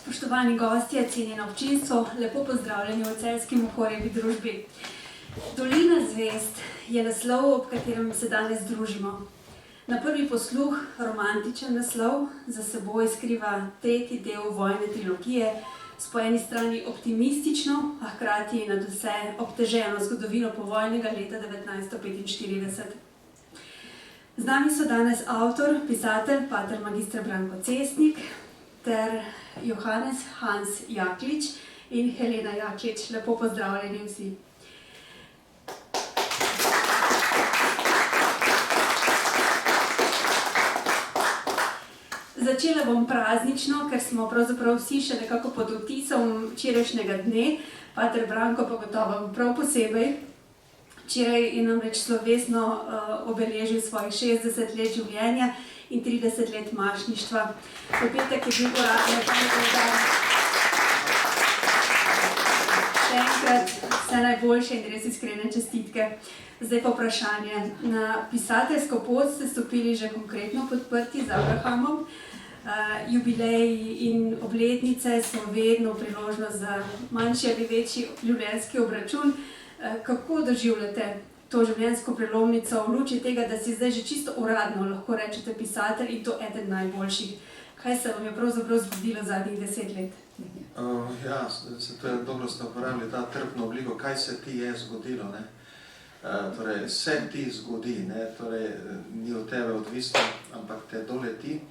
Spoštovani gostje, cenjeno občinstvo, lepo pozdravljeni v Celjski Mohorjevi družbi. Dolina zvezd je naslov, ob katerem se danes družimo. Na prvi posluh romantičen naslov za seboj skriva tretji del vojne trilogije s po eni strani optimistično, a hkrati nadvse obteženo zgodovino povojnega leta 1945. Z nami so danes avtor, pisatelj, pater magister Branko Cestnik ter Johannes Hans Jaklič in Helena Jaklič. Lepo pozdravljeni vsi. Začela bom praznično, ker smo pravzaprav vsi še nekako pod vtisom včerajšnjega dne. Pater Branko pa gotovo prav posebej. Včeraj je namreč slovesno obeležil svojih 60 let življenja in 30 let mašništva. V petek je bil uradno dan. Še enkrat vse najboljše in res iskrene čestitke. Zdaj pa vprašanje. Na pisateljsko pot ste stopili že konkretno podprti z Abrahamom. Jubileji in obletnice so vedno priložnost za manjši ali večji življenjski obračun. Kako doživljate to življenjsko prelomnico v luči tega, da si zdaj že čisto uradno lahko rečete pisatelj in to eden najboljših? Kaj se vam je pravzaprav zgodilo zadnjih 10 let? Ja, to je dobro, ste uporabili ta trpno obliko, kaj se ti je zgodilo. Torej, se ti zgodi, torej, ni od tebe odvisno, ampak te doleti.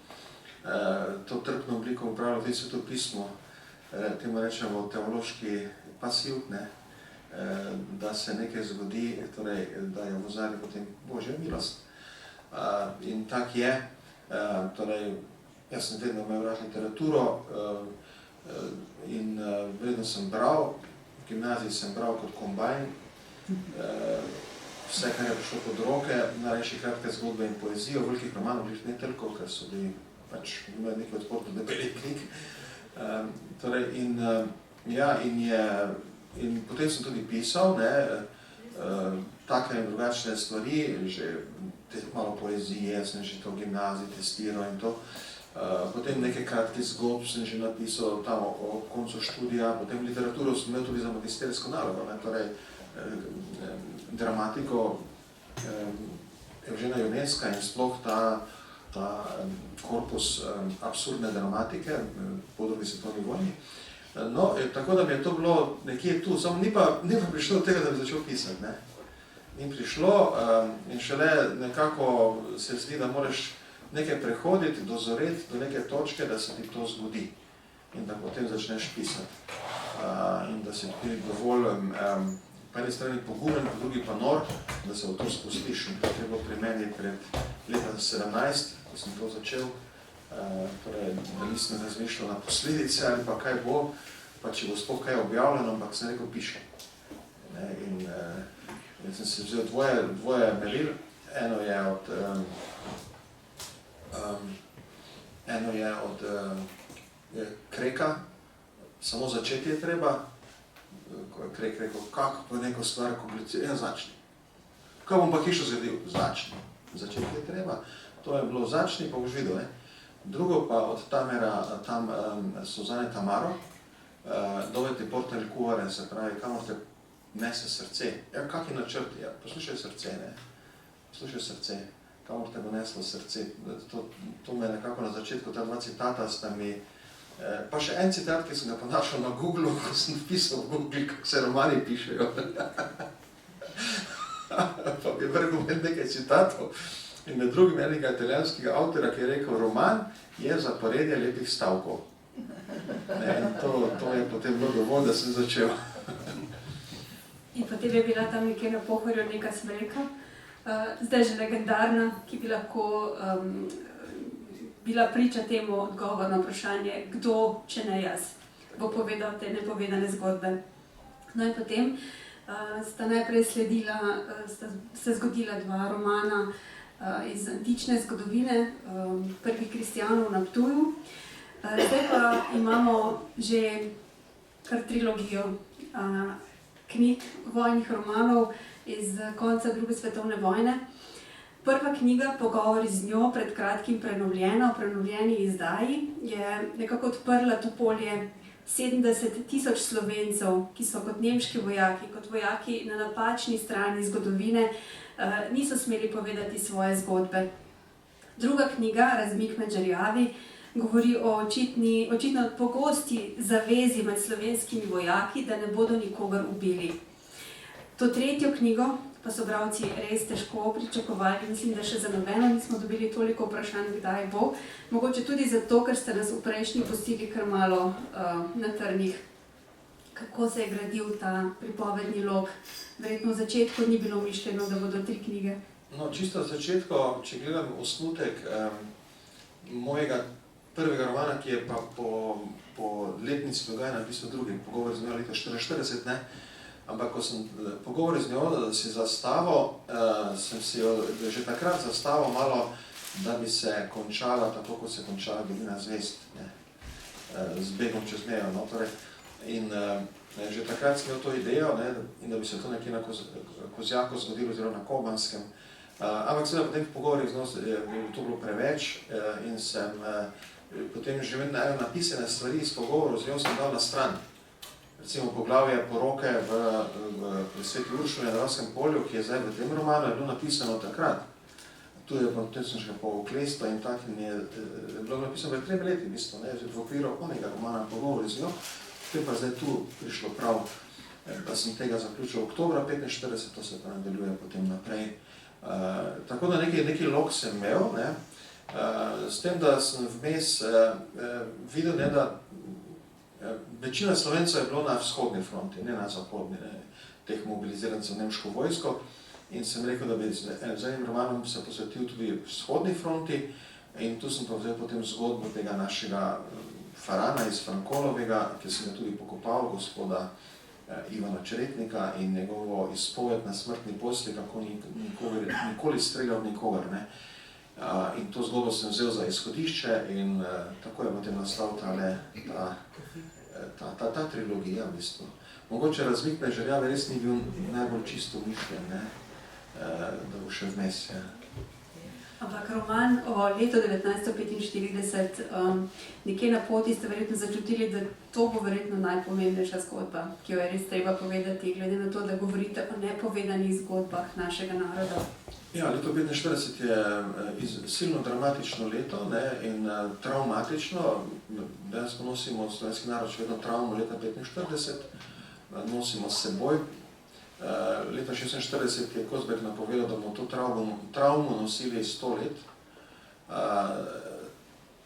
To trpno obliko upravlja tudi Sveto pismo, temu rečemo teološki pasiv, da se nekaj zgodi, torej, da je v ozadju potem Božja milost. In tak je, torej, jaz sem vedno imel rad literaturo in vedno sem bral, v gimnaziji sem bral kot kombajn, vse, kar je prišlo pod roke, najrajši kratke zgodbe in poezijo, velikih romanov, ne toliko, ker so bili pač imeli nekaj odporno debelih knjig. Torej, in potem sem tudi pisal, take in drugačne stvari, že malo poezije, sem že to v gimnaziji testiral in to. Potem nekaj kratkih zgodb sem že napisal tam o koncu študija, potem literaturo sem imel tudi za magistersko nalogo, torej dramatiko Evžena Ionesca in sploh ta korpus absurdne dramatike po drugi svetovni vojni. No, tako da mi je to bilo nekje tu, samo ni pa prišlo do tega, da bi začel pisati. Ni prišlo in šele nekako se zdi, da moraš nekaj prehoditi, dozoreti do neke točke, da se ti to zgodi in da potem začneš pisati. In da si ti dovolj, po eni strani pogumen, po drugi pa nor, da se v to spustiš. In to je bilo pri meni pred leta 17, ko sem to začel. Torej, da nisem razmišljal na posledice ali pa kaj bo, pa če bo sploh kaj objavljeno, ampak sem rekel, piše. In sem si vzel dvoje meril. Eno je od Kreka, samo začeti je treba. Ko je Krek rekel, kako pa neko stvar komplicira, začni. Kaj bom pa hišo zgradil? Začni. Začeti je treba. To je bilo začni, pa boš videl. Drugo pa od Tamera, tam Suzane Tamaro, dove ti porta il cuore, se pravi, kamor te nese srce. Ja, kak je načrt? Ja, poslušaj srce, Poslušaj srce, kamor te bo neslo srce. To me nekako na začetku, ta dva citata sta mi, pa še en citat, ki sem ga ponašal na Google, ko sem pisal v Google, kako se romani pišejo. Pa bi vrgel nekaj citatov. In med drugim enega italijanskega avtora, ki je rekel, roman je zaporedje lepih stavkov. In to je potem bilo dovolj, da sem začel. In potem je bila tam nekje na Pohorju neka smreka, zdaj že legendarna, ki bi lahko bila priča temu odgovor na vprašanje, kdo, če ne jaz, bo povedal te nepovedane zgodbe. No in potem sta najprej sta se zgodila dva romana iz antične zgodovine, Prvi kristjanov na Ptuju. Zdaj pa imamo že kar trilogijo knjig, vojnih romanov iz konca druge svetovne vojne. Prva knjiga, Pogovori z njo, pred kratkim prenovljena, v prenovljeni izdaji, je nekako odprla to polje 70.000 Slovencev, ki so kot nemški vojaki, kot vojaki na napačni strani zgodovine, niso smeli povedati svoje zgodbe. Druga knjiga, Razmik med žerjavi, govori o očitno pogosti zavezi med slovenskimi vojaki, da ne bodo nikogar ubili. To tretjo knjigo pa so bralci res težko pričakovali. Mislim, da še za nobeno nismo dobili toliko vprašanj, kdaj bo. Mogoče tudi zato, ker ste nas v prejšnji pustili kar malo na trnih. Kako se je gradil ta pripovedni lok? Verjetno v začetku ni bilo mišljeno, da bodo 3 knjige. No, čisto v začetku, če gledam osnutek mojega prvega romana, ki je pa po letnici dogajanja napisal drugi, Pogovor z njo leta 1944, ne? Ampak ko sem pogovoril z njo, si zastavil, sem si jo že takrat zastavil malo, da bi se končala tako, kot se končala Dolina zvezd, ne? Z begom čez mejo. No? Torej, in že takrat sem imel to idejo, ne? In da bi se to nekje na Kozjaku zgodilo, oziroma na Kobanskem. Ampak seveda potem v pogovorih z njo je to bilo preveč in sem potem že napisane stvari iz pogovorov z njo sem dal na stran. Recimo poglavje poroke v Sveti Uršuli na Dravskem polju, ki je zdaj v tem romanu, je bilo napisano takrat. Tu je pa potem sem še po Oklesto in tak in je bilo napisano v 3 leti, v bistvu, ne, v okviru onega romana Pogovori z njo. Potem pa zdaj tu prišlo prav, da sem tega zaključil oktobra 1945, to se pa nadaljuje potem naprej. Tako da neki lok sem imel, ne, s tem, da sem vmes videl, ne, da večina Slovencev je bilo na vzhodni fronti, ne na zahodni, ne, teh mobilizirancev v nemško vojsko. In sem rekel, da bi z enim romanom se posvetil tudi vzhodni fronti. In tu sem pa vzel potem zgodbo tega našega farana iz Frankolovega, ki sem ga tudi pokopal, gospoda Ivana Čeretnika, in njegovo izpoved na smrtni postelji, kako nikoli streljal nikogar, ne. In to zgodbo sem vzel za izhodišče in tako je potem nastal ta trilogija, v bistvu. Mogoče Razmik med žerjavi res ni bil najbolj čisto mišljen, ne, da bo še vmes. Ampak roman o letu 1945, nekje na poti ste verjetno začutili, da to bo verjetno najpomembnejša zgodba, ki jo je res treba povedati, glede na to, da govorite o nepovedanih zgodbah našega naroda. Ja, leto 1945 je silno dramatično leto, ne, in traumatično. Dejansko nosimo slovenski narod še vedno travmo leta 1945, nosimo s seboj. Leta 1946 je Kozberg napovedal, da bomo to travmo nosili 100 let.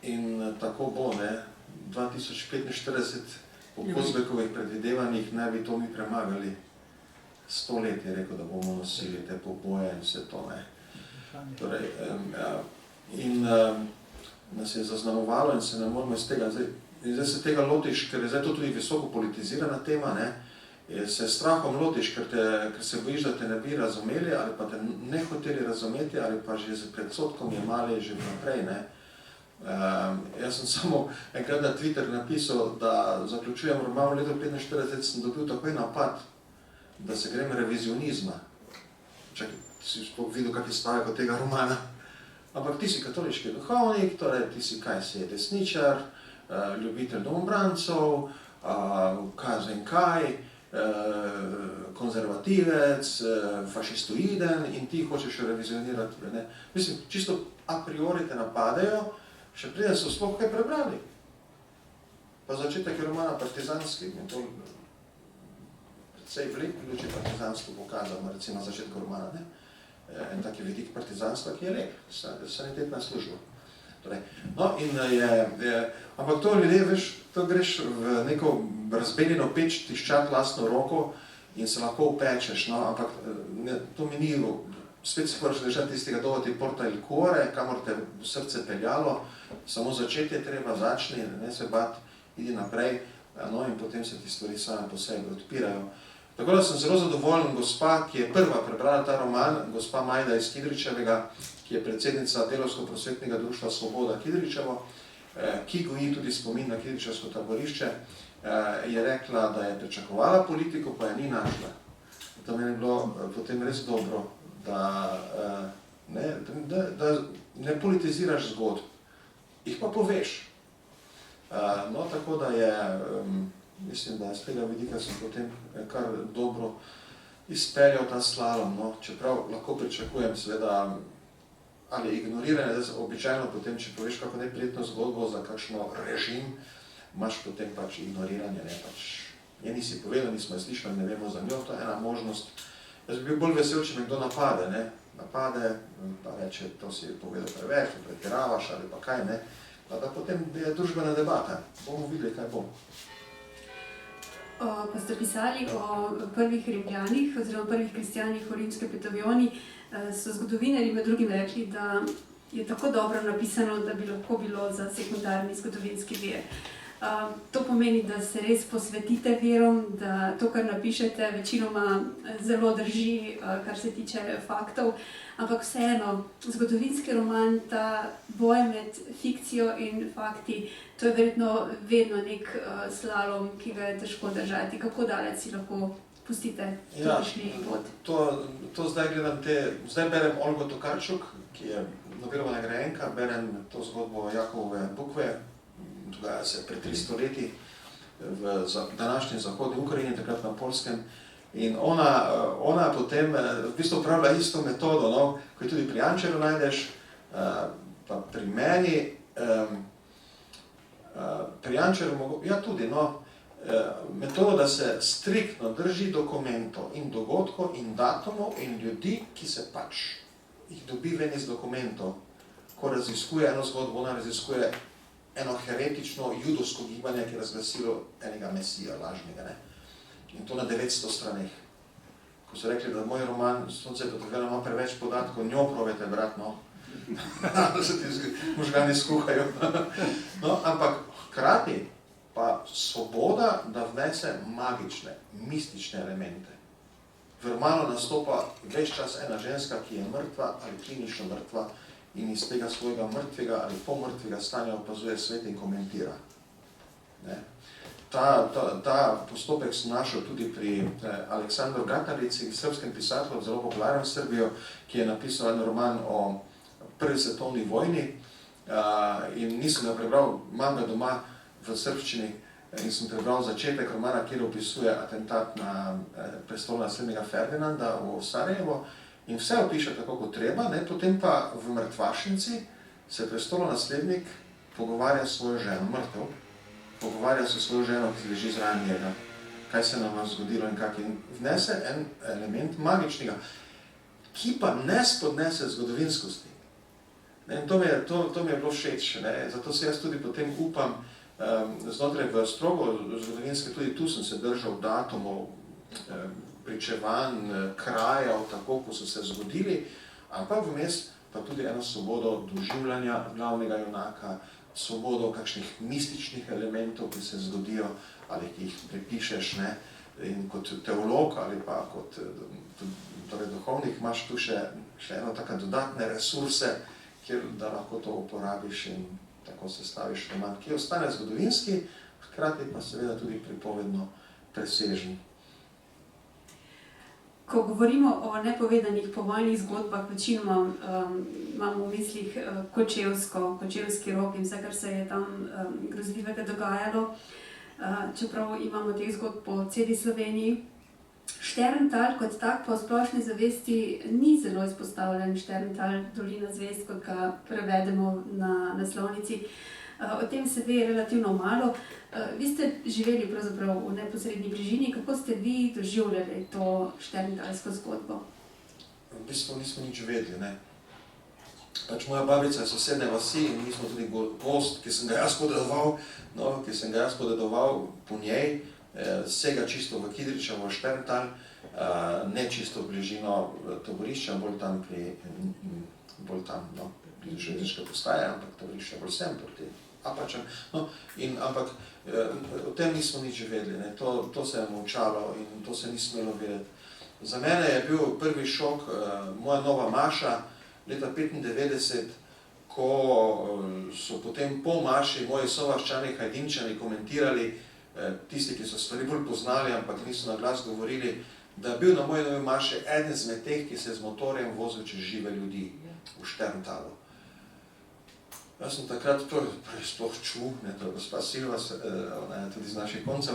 In tako bo, ne, 2045 po Kozbergovih predvidevanjih naj bi to mi premagali. 100 let je rekel, da bomo nosili te poboje in vse to, ne. Torej, in nas je zaznamovalo in se ne moramo iz tega, zdaj se tega lotiš, ker je zdaj to tudi visoko politizirana tema, ne, se strahom lotiš, ker se bojiš, da te ne bi razumeli ali pa te ne hoteli razumeti ali pa že z predsodkom jemali že vnaprej, ne. Jaz sem samo enkrat na Twitter napisal, da zaključujem roman v letu 1945, sem dobil takoj napad, da se grem revizionizma. Čakaj, ti si sploh videl, kak je stavek od tega romana. Ampak ti si katoliški duhovnik, torej ti si kaj si, desničar, ljubitelj domobrancov, kaj in kaj, konzervativec, fašistoiden in ti hočeš revizionirati, ne. Mislim, čisto a priori te napadejo, še preden so sploh kaj prebrali. Pa začetek je romana partizanski, in to precej v lepi luči partizansko pokazal, recimo na začetku romana, ne. En taki vidik partizanstva, ki je lep, sanitetna služba. Torej, no, in ampak to ljudje, veš, to greš v neko razbeljeno peč, tiščat lastno roko in se lahko upečeš, no, ampak to mi ni, spet se moraš držati tistega dovati porta il cuore, kamor te srce peljalo, samo začeti je treba, začni, ne se bat, idi naprej, no, in potem se ti stvari same po sebi odpirajo. Tako da sem zelo zadovoljen, gospa, ki je prva prebrala ta roman, gospa Majda iz Kidričevega, ki je predsednica Delavsko-prosvetnega društva Svoboda Kidričevo, ki goji tudi spomin na Kidričevsko taborišče, je rekla, da je pričakovala politiko, pa je ni našla. To meni je bilo potem res dobro, da da ne politiziraš zgodb, jih pa poveš. No, tako da je, mislim, da z tega vidika sem potem kar dobro izpeljal ta slalom, no, čeprav lahko pričakujem seveda ali ignoriranje, da se običajno potem, če poveš kako neprijetno zgodbo za kakšno režim, imaš potem pač ignoriranje, ne, pač je nisi povedal, nismo jo slišali, ne vemo za njo, to je ena možnost. Jaz bi bil bolj vesel, če me kdo napade, ne, napade, pa reče, to si povedal preveč, pretiravaš ali pa kaj, ne, pa da potem je družbena debata, bomo videli, kaj bo. Ko ste pisali o prvih Rimljanih oziroma prvih kristjanih v rimske Petavioni, so zgodovinarji med drugim rekli, da je tako dobro napisano, da bi lahko bilo za sekundarni zgodovinski vir. To pomeni, da se res posvetite verom, da to, kar napišete, večinoma zelo drži, kar se tiče faktov, ampak vseeno, zgodovinski roman, ta boj med fikcijo in fakti, to je verjetno vedno nek slalom, ki ga je težko držati. Kako daleč si lahko pustite to prišli pot? To zdaj gledam zdaj berem Olgo Tokarčuk, ki je Nobelova nagrajenka, berem to zgodbo Jakovove bukve, dogaja se pred 300 leti v današnji zahodni Ukrajini, takrat na Poljskem. In ona potem v bistvu upravlja isto metodo, no, ko tudi pri Jančeru najdeš, pa pri meni, pri Jančeru, ja tudi, no, metodo, da se striktno drži dokumentov in dogodkov in datumov in ljudi, ki se pač jih dobi ven iz dokumentov. Ko raziskuje eno zgodbo, ona raziskuje eno heretično judovsko gibanje, ki je razglasilo enega mesija lažnega, ne. In to na 900 straneh. Ko so rekli, da moj roman Sonce Petaviona ima preveč podatkov, njo probajte brati, no. Da se ti možgani skuhajo. No, ampak hkrati pa svoboda, da vnese magične, mistične elemente. V romanu nastopa ves čas ena ženska, ki je mrtva ali klinično mrtva in iz tega svojega mrtvega ali pomrtvega stanja opazuje svet in komentira. Ne? Ta postopek sem našel tudi pri Aleksandru Gatarici, srpskem pisatelju, zelo popularnem Srbijo, ki je napisal en roman o Prvi svetovni vojni in nisem ga prebral, imam ga doma v srbščini in sem prebral začetek romana, kjer opisuje atentat na prestolonaslednjega Ferdinanda v Sarajevo in vse opiše tako, kot treba, ne? Potem pa v mrtvašnici se prestolonaslednik pogovarja s svojo ženo, mrtev, pogovarja se s svojo ženo, ki leži zraven njega, kaj se nam je zgodilo in kak in vnese en element magičnega, ki pa ne spodnese zgodovinskosti. In to mi je bilo všeč, ne? Zato se jaz tudi potem upam, znotraj v strogo zgodovinske, tudi tu sem se držal datumov, pričevanj, krajev, tako, ko so se zgodili, ampak vmes pa tudi eno svobodo doživljanja glavnega junaka, svobodo kakšnih mističnih elementov, ki se zgodijo ali ki jih prepišeš, ne? In kot teolog ali pa kot torej duhovnik imaš tu še eno taka dodatne resurse, kjer da lahko to uporabiš in tako sestaviš roman, ki ostane zgodovinski, hkrati pa seveda tudi pripovedno presežen. Ko govorimo o nepovedanih povojnih zgodbah, večinoma imamo v mislih kočevski rok in vse, kar se je tam grozljivega dogajalo, čeprav imamo teh zgodb po celi Sloveniji. Šterntal kot tak po splošni zavesti ni zelo izpostavljen, Šterntal, dolina zvezd, kot ga prevedemo na naslovnici. O tem se ve relativno malo. Vi ste živeli pravzaprav v neposredni bližini, kako ste vi doživljali to šterntalsko zgodbo? V bistvu nismo nič vedeli, ne. Pač moja babica je sosedne vasi in mi smo tudi gost, ki sem ga jaz podedoval po njej, sega čisto v Kidričevo, Šterntal, ne čisto v bližino taborišča, bolj tam blizu železniške postaje, ampak taborišče bolj sem proti Apačem. No, ampak o tem nismo nič vedeli, ne. To se je molčalo in to se ni smelo vedeti. Za mene je bil prvi šok moja nova maša leta 1995, ko so potem po maši moji sovaščani Hajdinčani komentirali, tisti, ki so stvari bolj poznali, ampak niso na glas govorili, da je bil na moji novi maši eden izmed teh, ki se je z motorjem vozil čez žive ljudi. v Šterntalu. Jaz sem takrat sploh čul, to je gospa Silva, ona je tudi z naših koncev,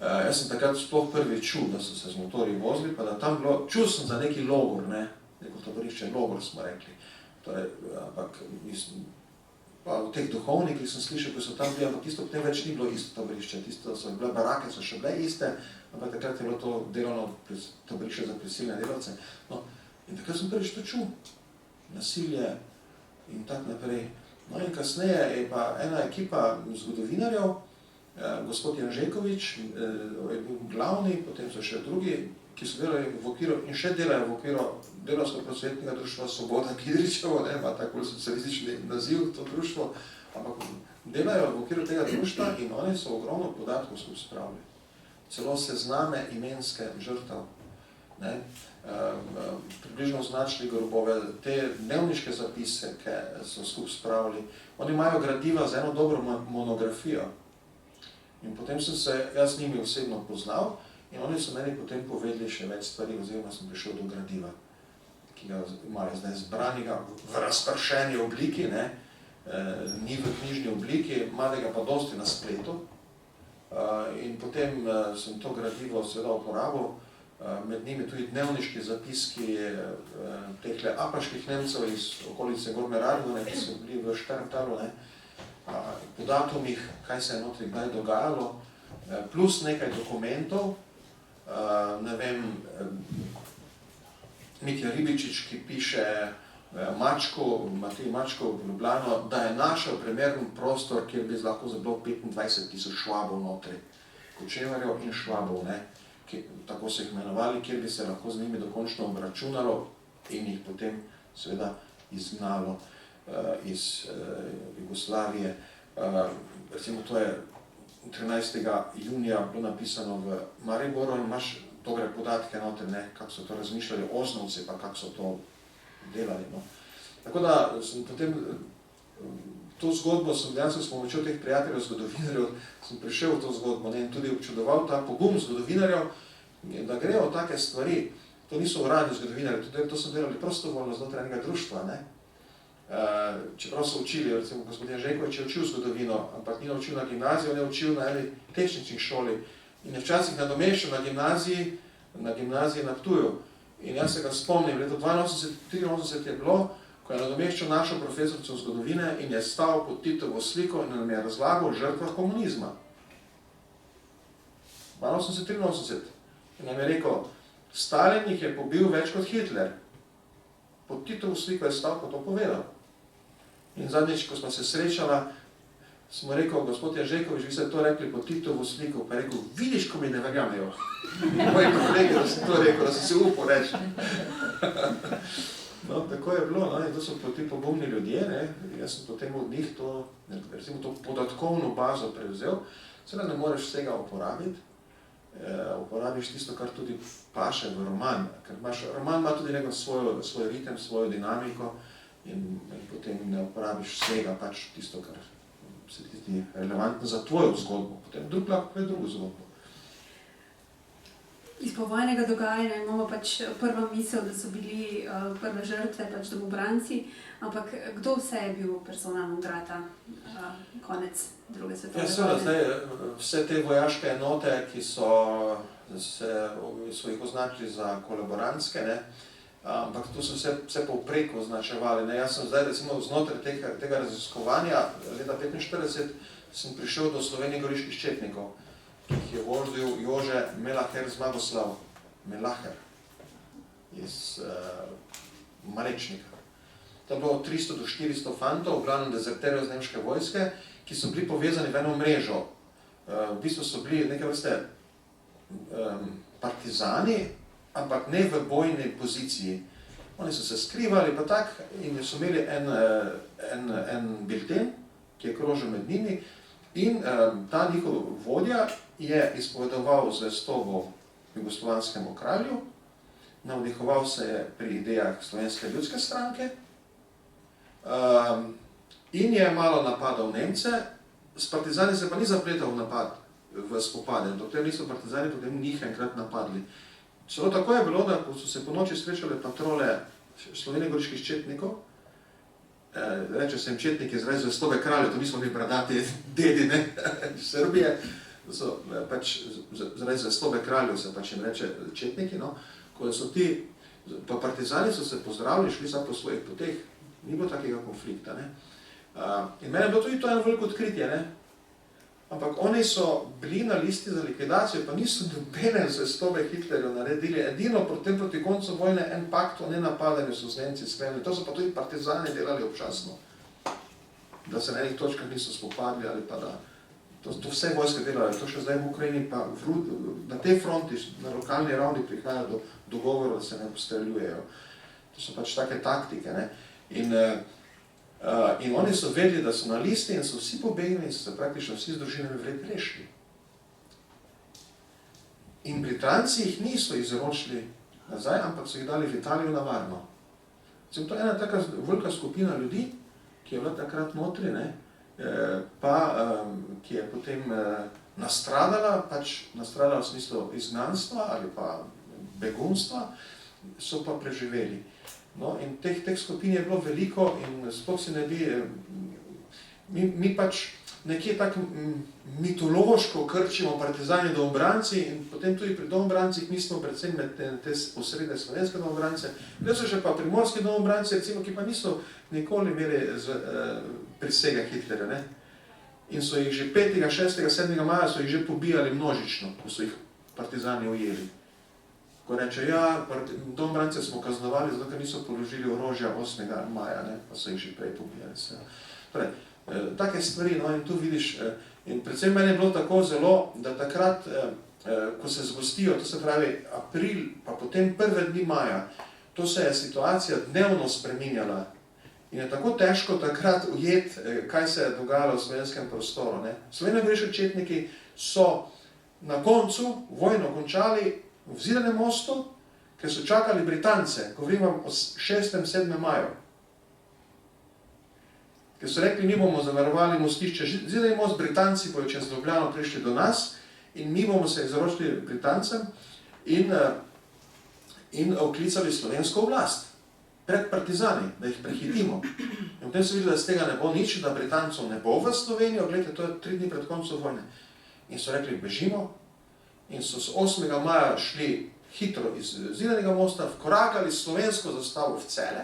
jaz sem takrat sploh prvi čul, da so se z motorji vozili, pa da tam bilo, čul sem za neki logor, neko taborišče, logor smo rekli. Ampak pa v teh duhovnikih sem slišal, ko so tam bili, ampak isto potem več ni bilo isto taborišče, tisto so bile barake, so še bile iste, ampak takrat je bilo to delovno taborišče za prisilne delavce. No, in takrat sem prvič to čul, nasilje in tak naprej. No in kasneje je pa ena ekipa zgodovinarjev, gospod Janžekovič je bil glavni, potem so še drugi, ki so delali v okviru in še delajo v okviru Delavsko-prosvetnega društva Svoboda Kidričevo, ima tako socialistični naziv to društvo, ampak delajo v okviru tega društva in oni so ogromno podatkov skupaj spravili. Celo sezname imenske žrtev, približno označili grobove, te dnevniške zapise, ki so skupaj spravili. Oni imajo gradiva z eno dobro monografijo. In potem sem se jaz z njimi osebno poznal in oni so meni potem povedali še več stvari, oziroma sem prišel do gradiva, ki ga imajo zdaj zbranega v razpršeni obliki, ni v knjižni obliki, imajo ga pa dosti na spletu. In potem sem to gradivo seveda uporabil, med njimi tudi dnevniški zapiski tehle apaških Nemcev iz okolice Gornje Radgone, ki so bili v Šterntalu, po datumih, kaj se je notri kdaj dogajalo, plus nekaj dokumentov, ne vem, Mitja Ribičič, ki piše Matej Mačko v Ljubljano, da je našel primeren prostor, kjer bi lahko bilo 25,000 švabov notri, kočevarjev in švabov, tako so jih imenovali, kjer bi se lahko z njimi dokončno obračunalo in jih potem seveda izgnalo iz Jugoslavije. Recimo to je 13. junija bilo napisano v Mariboru in imaš dobre podatke noter, kako so to razmišljali Oznovci, pa kako so to delali. Tako da sem potem to zgodbo, dejansko s pomočjo teh prijateljev, zgodovinarjev, sem prišel v to zgodbo in tudi občudoval ta pogum zgodovinarjev, da grejo take stvari. To niso uradni zgodovinarji, to so delali prostovoljno znotraj enega društva. Čeprav so učili, recimo gospod Janžekovič je učil zgodovino, ampak ni učil na gimnaziji, on je učil na eni tehnični šoli in je včasih nadomeščal na gimnaziji na Ptuju. In jaz se ga spomnim, leto 82-83 je bilo, ko je nadomeščal našo profesorico zgodovine in je stal pod Titovo sliko in nam je razlagal o žrtvah komunizma. 82-83. In nam je rekel, Stalin jih je pobil več kot Hitler. Pod Titovo sliko je stal, ko to povedal. In zadnjič, ko smo se srečala, smo rekel, gospod Janžekovič, vi ste to rekli pod Titovo sliko, pa je rekel, vidiš, ko mi ne verjamejo. Moji kolegi, da sem to rekel, da sem se upal reči. No, tako je bilo, in to so ti pogumni ljudje, jaz sem potem od njih to, recimo to podatkovno bazo prevzel, seveda ne moreš vsega uporabiti, uporabiš tisto, kar tudi paše v roman, ker roman ima tudi neko svoj ritem, svojo dinamiko in potem ne uporabiš vsega, pač tisto, kar se ti zdi relevantno za tvojo zgodbo, potem drug lahko je drugo zgodbo. Iz povojnega dogajanja imamo pač prva misel, da so bili prve žrtve, pač domobranci, ampak kdo vse je bil persona non grata konec druge svetovne vojne? Vse te vojaške enote, ki so jih označili za kolaborantske, ampak to so vse povprek označevali. Jaz sem zdaj recimo znotraj tega raziskovanja leta 1945 sem prišel do Slovenije goriških četnikov, ki jih je vozil Jože Melaher Zmagoslav, Melaher iz Malečnika. To je bilo 300 do 400 fantov, v glavnem dezerterjev z nemške vojske, ki so bili povezani v eno mrežo. V bistvu so bili neke vrste partizani, ampak ne v bojni poziciji. Oni so se skrivali pa tak in so imeli en bilten, ki je krožil med njimi in ta njihov vodja je izpovedoval zvestobo jugoslovanskemu kralju, navdihoval se je pri idejah Slovenske ljudske stranke in je malo napadal Nemce. S partizani se pa ni zapletal v spopade, dokler niso partizani potem njih enkrat napadli. Celo tako je bilo, da ko so se po noči srečale patrole slovenogoriških četnikov. Reče se jim četniki zaradi zvestobe kraljev, to nismo mi bradati dedi, ne, iz Srbije, so pač zaradi zvestobe kraljev se pač jim reče četniki, no, ko so ti, pa partizani so se pozdravili, šli sa po svojih poteh, ni bilo takega konflikta, ne. In meni je bilo tudi to eno veliko odkritje, ne. Ampak oni so bili na listi za likvidacijo, pa niso nobene zvestobe Hitlerju naredili. Edino potem proti koncu vojne en pakt o nenapadanju so z Nemci sklenili. To so pa tudi partizani delali občasno. Da se na enih točkah niso spopadli ali pa da... To vse vojske delajo. To še zdaj v Ukrajini pa na tej fronti, na lokalni ravni prihaja do dogovorov, da se ne postreljujejo. To so pač take taktike, ne. In oni so vedeli, da so na listi in so vsi pobegnili in so se praktično vsi z družinami vred rešili. In Britanci jih niso izročili nazaj, ampak so jih dali v Italijo na varno. To je ena taka velika skupina ljudi, ki je bila takrat notri, ne, pa ki je potem nastradala, pač nastradala v smislu izgnanstva ali pa begunstva, so pa preživeli. No, in teh skupin je bilo veliko in sploh se ne bi, mi pač nekje tako mitološko krčimo partizani domobranci in potem tudi pri domobrancih mislimo predvsem med te osrednje slovenske domobrance, da so še pa primorski domobranci, recimo, ki pa niso nikoli imeli prisega Hitlerja, ne. In so jih že 5., 6., 7. maja so jih že pobijali množično, ko so jih partizani ujeli. Ko reče, ja, domobrance smo kaznovali, zato ker niso položili orožja 8. maja, ne, pa so jih že prej pobijali. Torej, take stvari, no, in tu vidiš, in predvsem meni je bilo tako zelo, da takrat, ko se zgostijo, to se pravi april, pa potem prve dni maja, to se je situacija dnevno spreminjala. In je tako težko takrat ujeti, kaj se je dogajalo v slovenskem prostoru, ne. Slovenogoriški četniki so na koncu vojno končali v Zidanem mostu, ker so čakali Britance, govorim vam o 6. 7. maju. Ker so rekli, mi bomo zavarovali mostišče Zidani most, Britanci bojo čez Ljubljano prišli do nas in mi bomo se izročili Britancem in oklicali slovensko oblast pred partizani, da jih prehitimo. In potem so videli, da z tega ne bo nič, da Britancov ne bo v Slovenijo, gledajte, to je 3 dni pred koncem vojne. In so rekli, bežimo. In so s 8. maja šli hitro iz Zidanega mosta, vkorakali slovensko zastavo v Celje,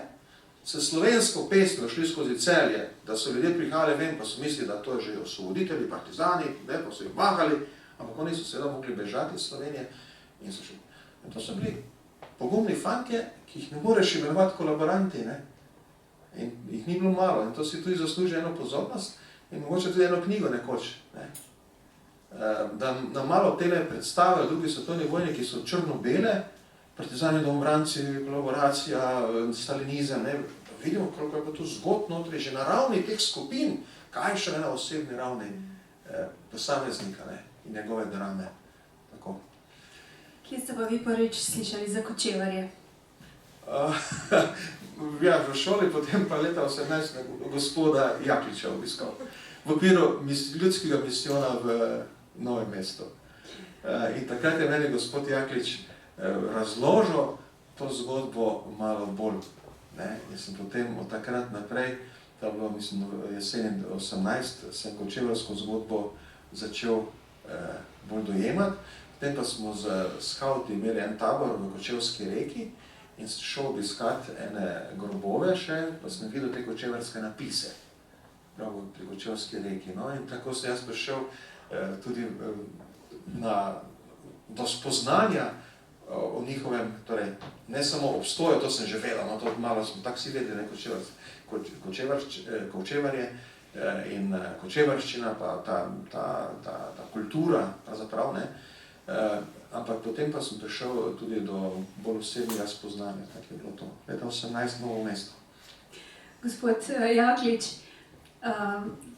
s slovensko pesmijo šli skozi Celje, da so ljudje prihajali ven, pa so mislili, da to je že osvoboditelji, partizani, ne, pa so jih mahali, ampak oni so seveda mogli bežati iz Slovenije in so šli. In to so bili pogumni fantje, ki jih ne moreš imenovati kolaboranti, ne. In jih ni bilo malo in to si tudi zasluži eno pozornost in mogoče tudi eno knjigo nekoč, ne. Da nam malo tele predstave v drugi svetovni vojni, ki so črno-bele, partizani, domobranci, kolaboracija, stalinizem, ne, vidimo, koliko je pa to zgodb notri, že na ravni teh skupin, kaj še ne na osebni ravni posameznika, ne, in njegove drame. Tako. Kje ste pa vi prvič slišali za Kočevarje? Ja, v šoli, potem pa leta 18. gospoda Jakliča obiskal. V okviru ljudskega misijona v Novem mestu. In takrat je meni gospod Jaklič razložil to zgodbo malo bolj. Ne? In sem potem od takrat naprej, to bilo, mislim, jesen 18, sem kočevarsko zgodbo začel bolj dojemati. Potem pa smo z skauti imeli en tabor v Kočevski reki in sem šel obiskati ene grobove še, pa sem videl te kočevarske napise. Prav pri Kočevski reki. No, in tako sem jaz prišel tudi do spoznanja o njihovem, torej, ne samo obstoju, to sem že vedel, no, to malo smo tako si vedeli, Kočevarje in kočevarščina, pa ta kultura, pravzaprav, ne, ampak potem pa sem prišel tudi do bolj osebnega spoznanja, tako je bilo to. Leta 18 Novo mesto. Gospod Jaklič,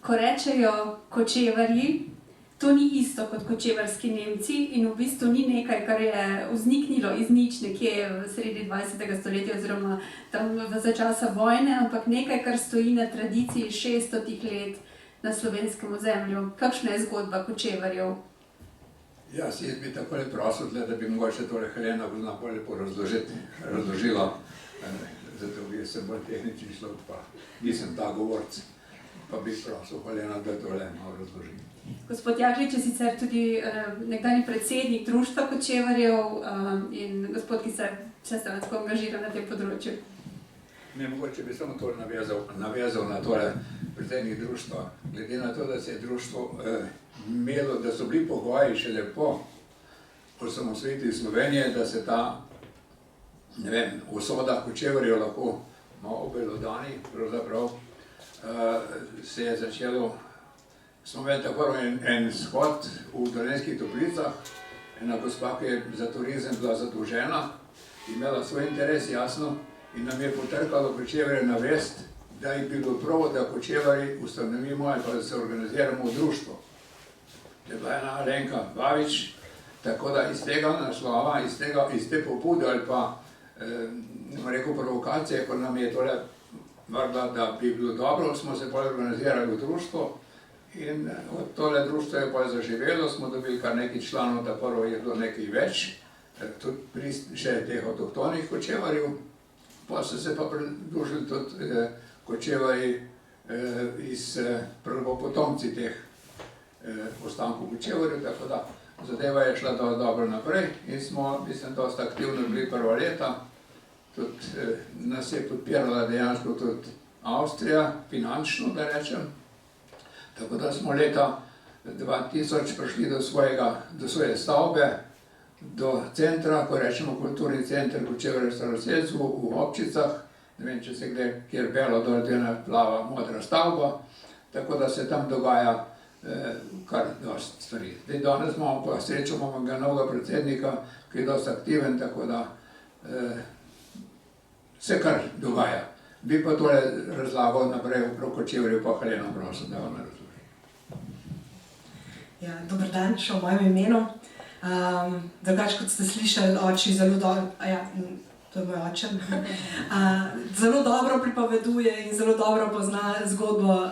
ko rečejo Kočevarji, to ni isto kot kočevarski Nemci in v bistvu ni nekaj, kar je vzniknilo iz nič nekje v sredi 20. stoletja oziroma tam za časa vojne, ampak nekaj, kar stoji na tradiciji 600 let na slovenskem ozemlju. Kakšna je zgodba Kočevarjev? Ja, si jaz bi takole prosil, da bi mogoče tole Helena bolj lepo razložila. zato bi se bolj tehnični človek, pa nisem ta govorc. Pa bi prosil Helena, da tole malo razložim. Gospod Jaklič je sicer tudi nekdanji predsednik društva kočevarjev in gospod, ki se vsestransko angažira na tem področju. Ne, mogoče bi samo tole navezal na tole predsednik društva. Glede na to, da se je društvo imelo, da so bili pogoji še lepo osamosvojitvi Slovenije, da se ta, ne vem, usoda kočevarjev lahko malo obelodani, pravzaprav se je začelo. Smo imeli tako en shod v Dolenjskih Toplicah, ena gospa, ki je za turizem bila zadolžena, imela svoj interes jasno in nam je potrkalo kočevarje na vest, da je bilo prav, da kočevarji ustanovimo ali pa da se organiziramo v društvo. To je bila ena Alenka Bavič, tako da iz tega naslova, iz te pobude ali pa, ne rekel provokacije, ko nam je tole vrgla, da bi bilo dobro, smo se bolj organizirali v društvo. In od tole društvo je pa zaživelo, smo dobili kar nekaj članov, da prvo je bilo nekaj več, tudi še teh avtohtonih kočevarjev, pa so se pa pridružili tudi kočevarji iz prvopotomci teh ostankov kočevarjev, tako da zadeva je šla dobro naprej in smo, mislim, dosta aktivno bili prva leta. Tudi nas je podpirala dejansko tudi Avstrija, finančno, da rečem. Tako da smo leta 2000 prišli do svoje stavbe, do centra, ko rečemo kulturni center Kočevarjev Staroselc v Občicah. Ne vem, če se gre, kjer belo dol ena plava modra stavba, tako da se tam dogaja kar dosti stvari. Zdaj danes imamo pa srečo, imamo ga novega predsednika, ki je dosti aktiven, tako da se kar dogaja. Bi pa tole razlagal naprej okrog Kočevarjev, pa Helena prosim, da vam razloži. Ja, dober dan, še v mojem imenu. Drugače, kot ste slišali, oči zelo dobro, to je moj oče, zelo dobro pripoveduje in zelo dobro pozna zgodbo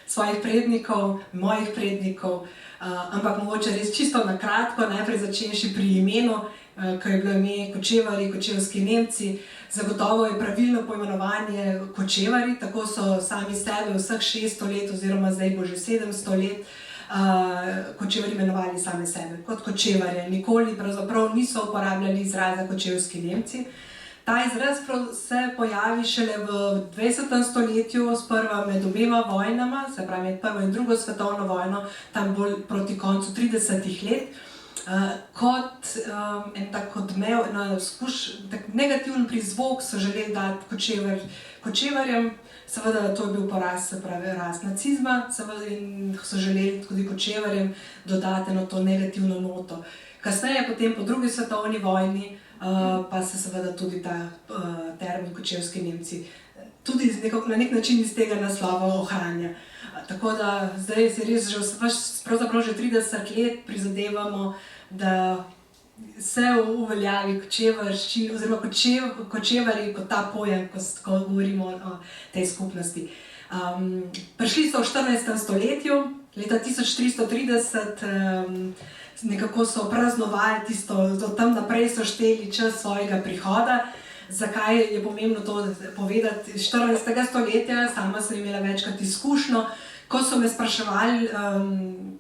svojih prednikov, mojih prednikov, ampak mogoče res čisto na kratko, najprej začenši pri imenu, ko je bilo ime Kočevarji, kočevski Nemci. Zagotovo je pravilno poimenovanje kočevarji, tako so sami sebe vseh 600 let oziroma zdaj bo že 700 let kočevarji imenovali same sebe kot kočevarje. Nikoli pravzaprav niso uporabljali izraza kočevski Nemci. Ta izraz se pojavi šele v 20. stoletju, sprva med obema vojnama, se pravi med prvo in drugo svetovno vojno, tam bolj proti koncu 30. let. Kot en tak odmev, tak negativen prizvok so želeli dati kočevarjem, seveda to je bil poraz, se pravi rast nacizma, seveda in so želeli tudi kočevarjem dodati to negativno noto. Kasneje, potem po drugi svetovni vojni, pa se seveda tudi ta termin kočevski Nemci tudi na nek način iz tega naslova ohranja. Tako da zdaj se res pravzaprav že 30 let prizadevamo, da se uveljavi kočevarščina oziroma kočevarji kot ta pojem, ko govorimo o tej skupnosti. Prišli so v 14. stoletju, leta 1330, nekako so praznovali tisto, tam naprej so šteli čas svojega prihoda. Zakaj je pomembno to povedati? 14. stoletja, sama sem imela večkrat izkušnjo, ko so me spraševali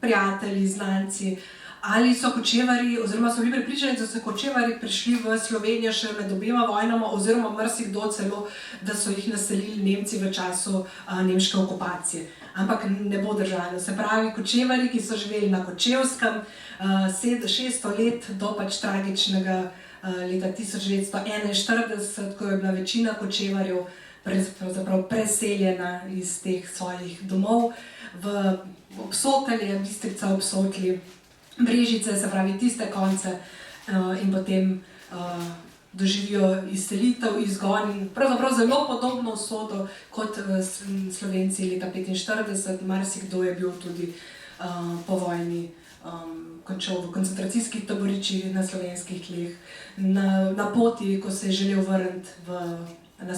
prijatelji, znanci, ali so kočevarji, oziroma so bili prepričani, da so kočevarji prišli v Slovenijo še med obema vojnama, oziroma marsikdo celo, da so jih naselili Nemci v času nemške okupacije. Ampak ne bo držalo. Se pravi, kočevarji, ki so živeli na Kočevskem 600 let do pač tragičnega leta 1941, ko je bila večina kočevarjev preseljena iz teh svojih domov v Obsotelje, Bistrica, Obsotelje, Brežice, se pravi tiste konce, in potem doživijo izselitev, izgon in pravzaprav zelo podobno usodo kot Slovenci leta 1945. Marsikdo je bil tudi po vojni končal v koncentracijskih taboriščih na slovenskih tleh, na poti, ko se je želel vrniti na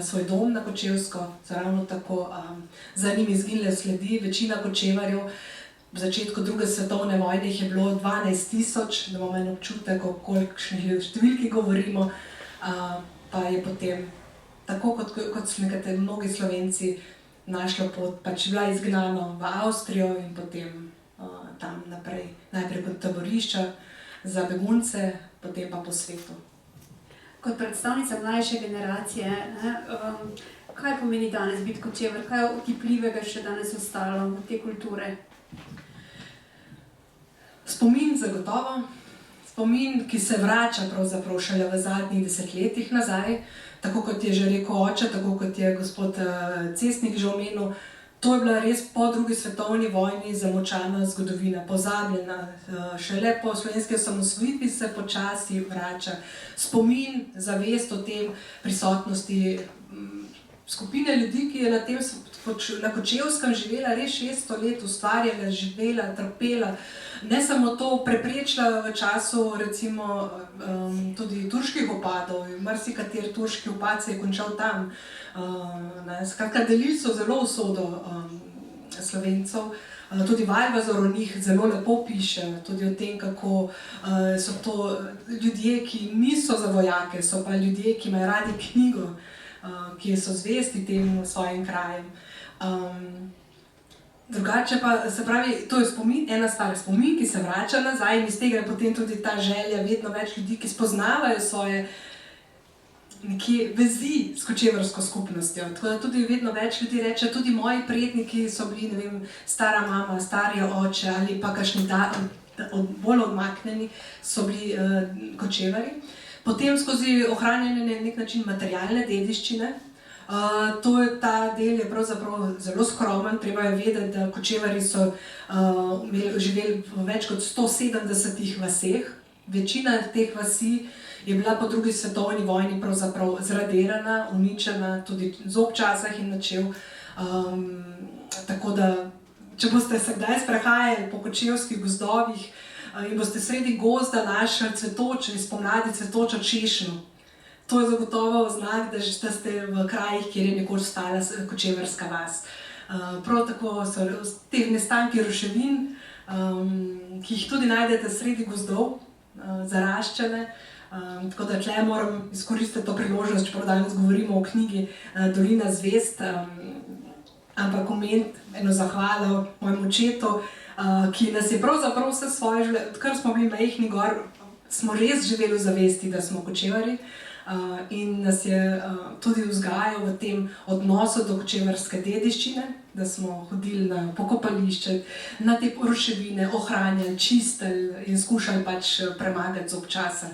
svoj dom na Kočevsko, ravno tako za njim izginile sledi. Večina kočevarjev v začetku druge svetovne vojne jih je bilo 12 000, da imamo en občutek, o kolikšnih številki govorimo, pa je potem tako kot so nekateri mnogi Slovenci našli pot, pač bila izgnana v Avstrijo in potem tam naprej, najprej kot taborišča za begunce, potem pa po svetu. Kot predstavnica mlajše generacije, kaj pomeni danes biti Kočevar, kaj je otipljivega še danes ostalo od te kulture? Spomin zagotovo, spomin, ki se vrača pravzaprav šele v zadnjih desetletjih nazaj, tako kot je že rekel oče, tako kot je gospod Cestnik že omenil, to je bila res po drugi svetovni vojni zamočana zgodovina, pozabljena. Šele po slovenski osamosvojitvi se počasi vrača spomin, zavest o tem prisotnosti skupine ljudi, ki je na Kočevskem živela res 600 let, ustvarjala, živela, trpela. Ne samo to, preprečila v času recimo tudi turških upadov, marsikateri turški upad se je končal tam. Skratka, delili so zelo usodo Slovencev. Tudi Vajvazor o njih zelo lepo piše, tudi o tem, kako so to ljudje, ki niso za vojake, so pa ljudje, ki imajo radi knjigo, ki so zvesti tem svojim krajem. Drugače pa, se pravi, to je spomin, ena stvar je spomin, ki se vrača nazaj in iz tega je potem tudi ta želja vedno več ljudi, ki spoznavajo svoje nekje vezi s kočevarsko skupnostjo. Tako da tudi vedno več ljudi reče, tudi moji predniki so bili, ne vem, stara mama, stari oče ali pa kakšni bolj odmaknjeni so bili kočevari. Potem skozi ohranjanje na nek način materialne dediščine. Ta del je pravzaprav zelo skromen, treba je vedeti, da Kočevarji so živeli v več kot 170 vaseh. Večina teh vasi je bila po drugi svetovni vojni pravzaprav zradirana, uničena, tudi z občasah in načel. Tako da, če boste se kdaj sprehajali po kočevskih gozdovih in boste sredi gozda našli cvetočo, spomladi cvetočo češnjo, to je zagotovo znak, da ste v krajih, kjer je nekoč stala kočevarska vas. Prav tako so te nestanki ruševin, ki jih tudi najdete sredi gozdov, zaraščene. Tako da tle moram izkoristiti to priložnost, čeprav danes govorimo o knjigi Dolina zvezd, ampak omeniti eno zahvalo mojemu očetu, ki nas je pravzaprav vse svoje življenje, odkar smo bili majhni gor, smo res živeli v zavesti, da smo Kočevarji. In nas je tudi vzgajal v tem odnosu do kočevarske dediščine, da smo hodili na pokopališče, na te ruševine, ohranjali, čistili in skušali pač premagati z občasa.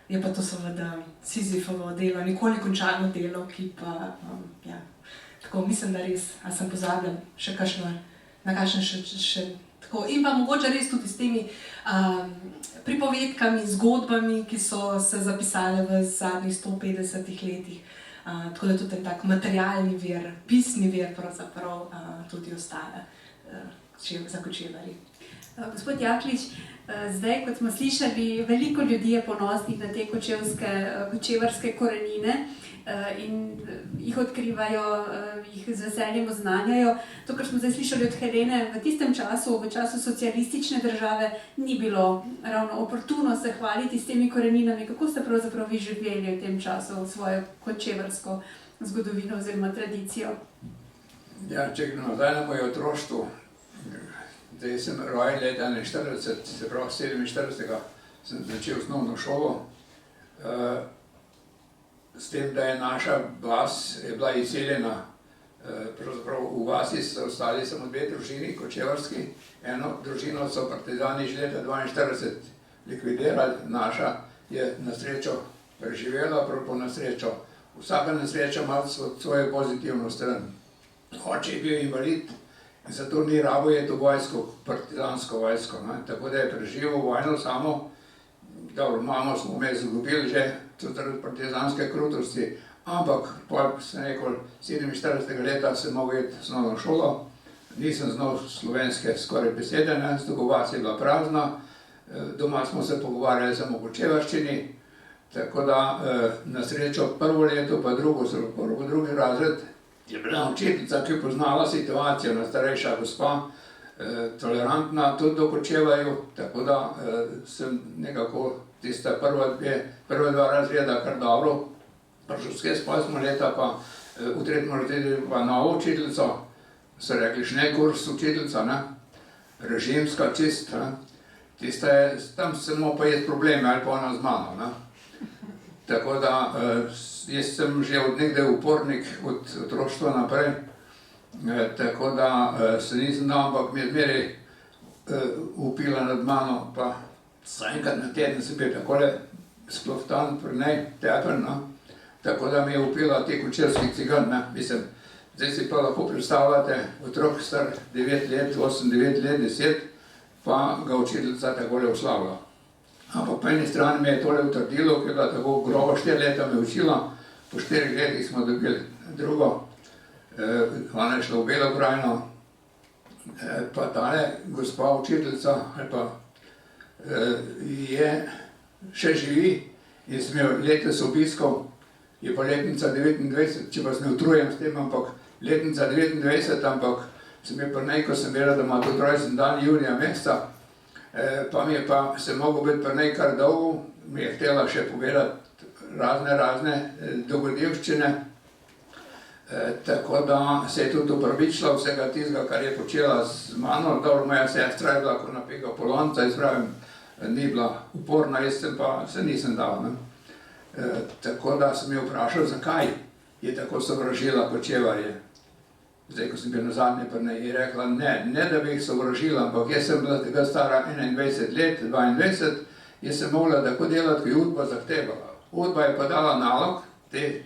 Je pa to seveda Sizifovo delo, nikoli končano delo, ki pa, ja, tako mislim, da res, a sem pozabila še kakšno, na kakšen še tako. In pa mogoče res tudi s temi pripovedkami, zgodbami, ki so se zapisale v zadnjih 150 letih. Tako da tudi tak materialni vir, pisni vir pravzaprav tudi ostaja za Kočevarji. Gospod Jaklič, zdaj, kot smo slišali, veliko ljudi je ponosnih na te kočevarske korenine in jih odkrivajo, jih z veseljem oznanjajo. To, kar smo zdaj slišali od Helene, v tistem času, v času socialistične države, ni bilo ravno oportuno se hvaliti s temi koreninami. Kako ste pravzaprav vi živeli v tem času svojo kočevarsko zgodovino oziroma tradicijo? Ja, če gremo nazaj na moje otroštvo, zdaj sem rojen leta 41, se pravi 47. sem začel osnovno šolo. S tem, da je naša vas je bila izseljena, pravzaprav v vasi so ostali samo dve družini, kočevarski. Eno družino so partizani že leta 42 likvidirali, naša je na srečo preživela, prav po nesrečo. Vsaka nesreča ima svojo pozitivno stran. Oče je bil invalid in zato ni rabo je to vojsko, partizansko vojsko. Tako da je preživel vojno samo. Dobro, mamo smo me izgubili že, tudi partizanske krutosti, ampak po 47. leta sem mogel iti v osnovno šolo. Nisem znal slovenske skoraj besede, vas je bila prazna. Doma smo se pogovarjali samo o kočevarščini, tako da na srečo prvo leto, pa drugi razred je bila učiteljica, ki je poznala situacijo, starejša gospa, tolerantna tudi do Kočevarjev, tako da sem nekako tista prva dva razreda kar dobro prišel skez, pa smo leta pa v tretjem razredu pa novo učiteljico, so rekli Šnekurs učiteljica, ne, režimska čist, ne. Tista je, tam se mu pa je problemi ali pa ona z mano, ne. Tako da jaz sem že od nekdaj upornik od otroštva naprej, tako da se nisem dal, ampak mi je zmeraj upila nad mano, pa enkrat na teden sem bil takole sploh tam pri nej, tepen, no. Tako da mi je upila te Kočevskih cigan, ne, mislim, zdaj si pa lahko predstavljate, otrok star 9 let, 8, 9 let, 10, pa ga učiteljica takole oslavlja. Ampak po eni strani me je tole utrdilo, ker je bila tako grobo 4 leta me učila, po 4 letih smo dobili drugo, ona je šla v Belo krajino, pa tale gospa učiteljica, ali pa je še živi in sem jo letos obiskal, je pa letnica 29, če pa sem utrujen s tem, ampak letnica 29, ampak sem je pri nej, ko sem vedel, da ima tudi rojsten dan junija meseca, pa mi je pa se mogel biti pri nej kar dolgo, mi je htela še povedati razne dogodivščine, tako da se je tudi upravičila vsega tistega, kar je počela z mano. Dobro, moja sestra je bila kot napeka polonca, izpravim, ni bila uporna, jaz sem pa se nisem dal, ne. Tako da sem jo vprašal, zakaj je tako sovražila Kočevarje. Zdaj, ko sem bil nazadnje pri nej, je rekla, ne da bi jih sovražila, ampak jaz sem bila tega stara 21 let, 22, jaz sem mogla tako delati, ko je Udba zahtevala. Udba je pa dala nalog, te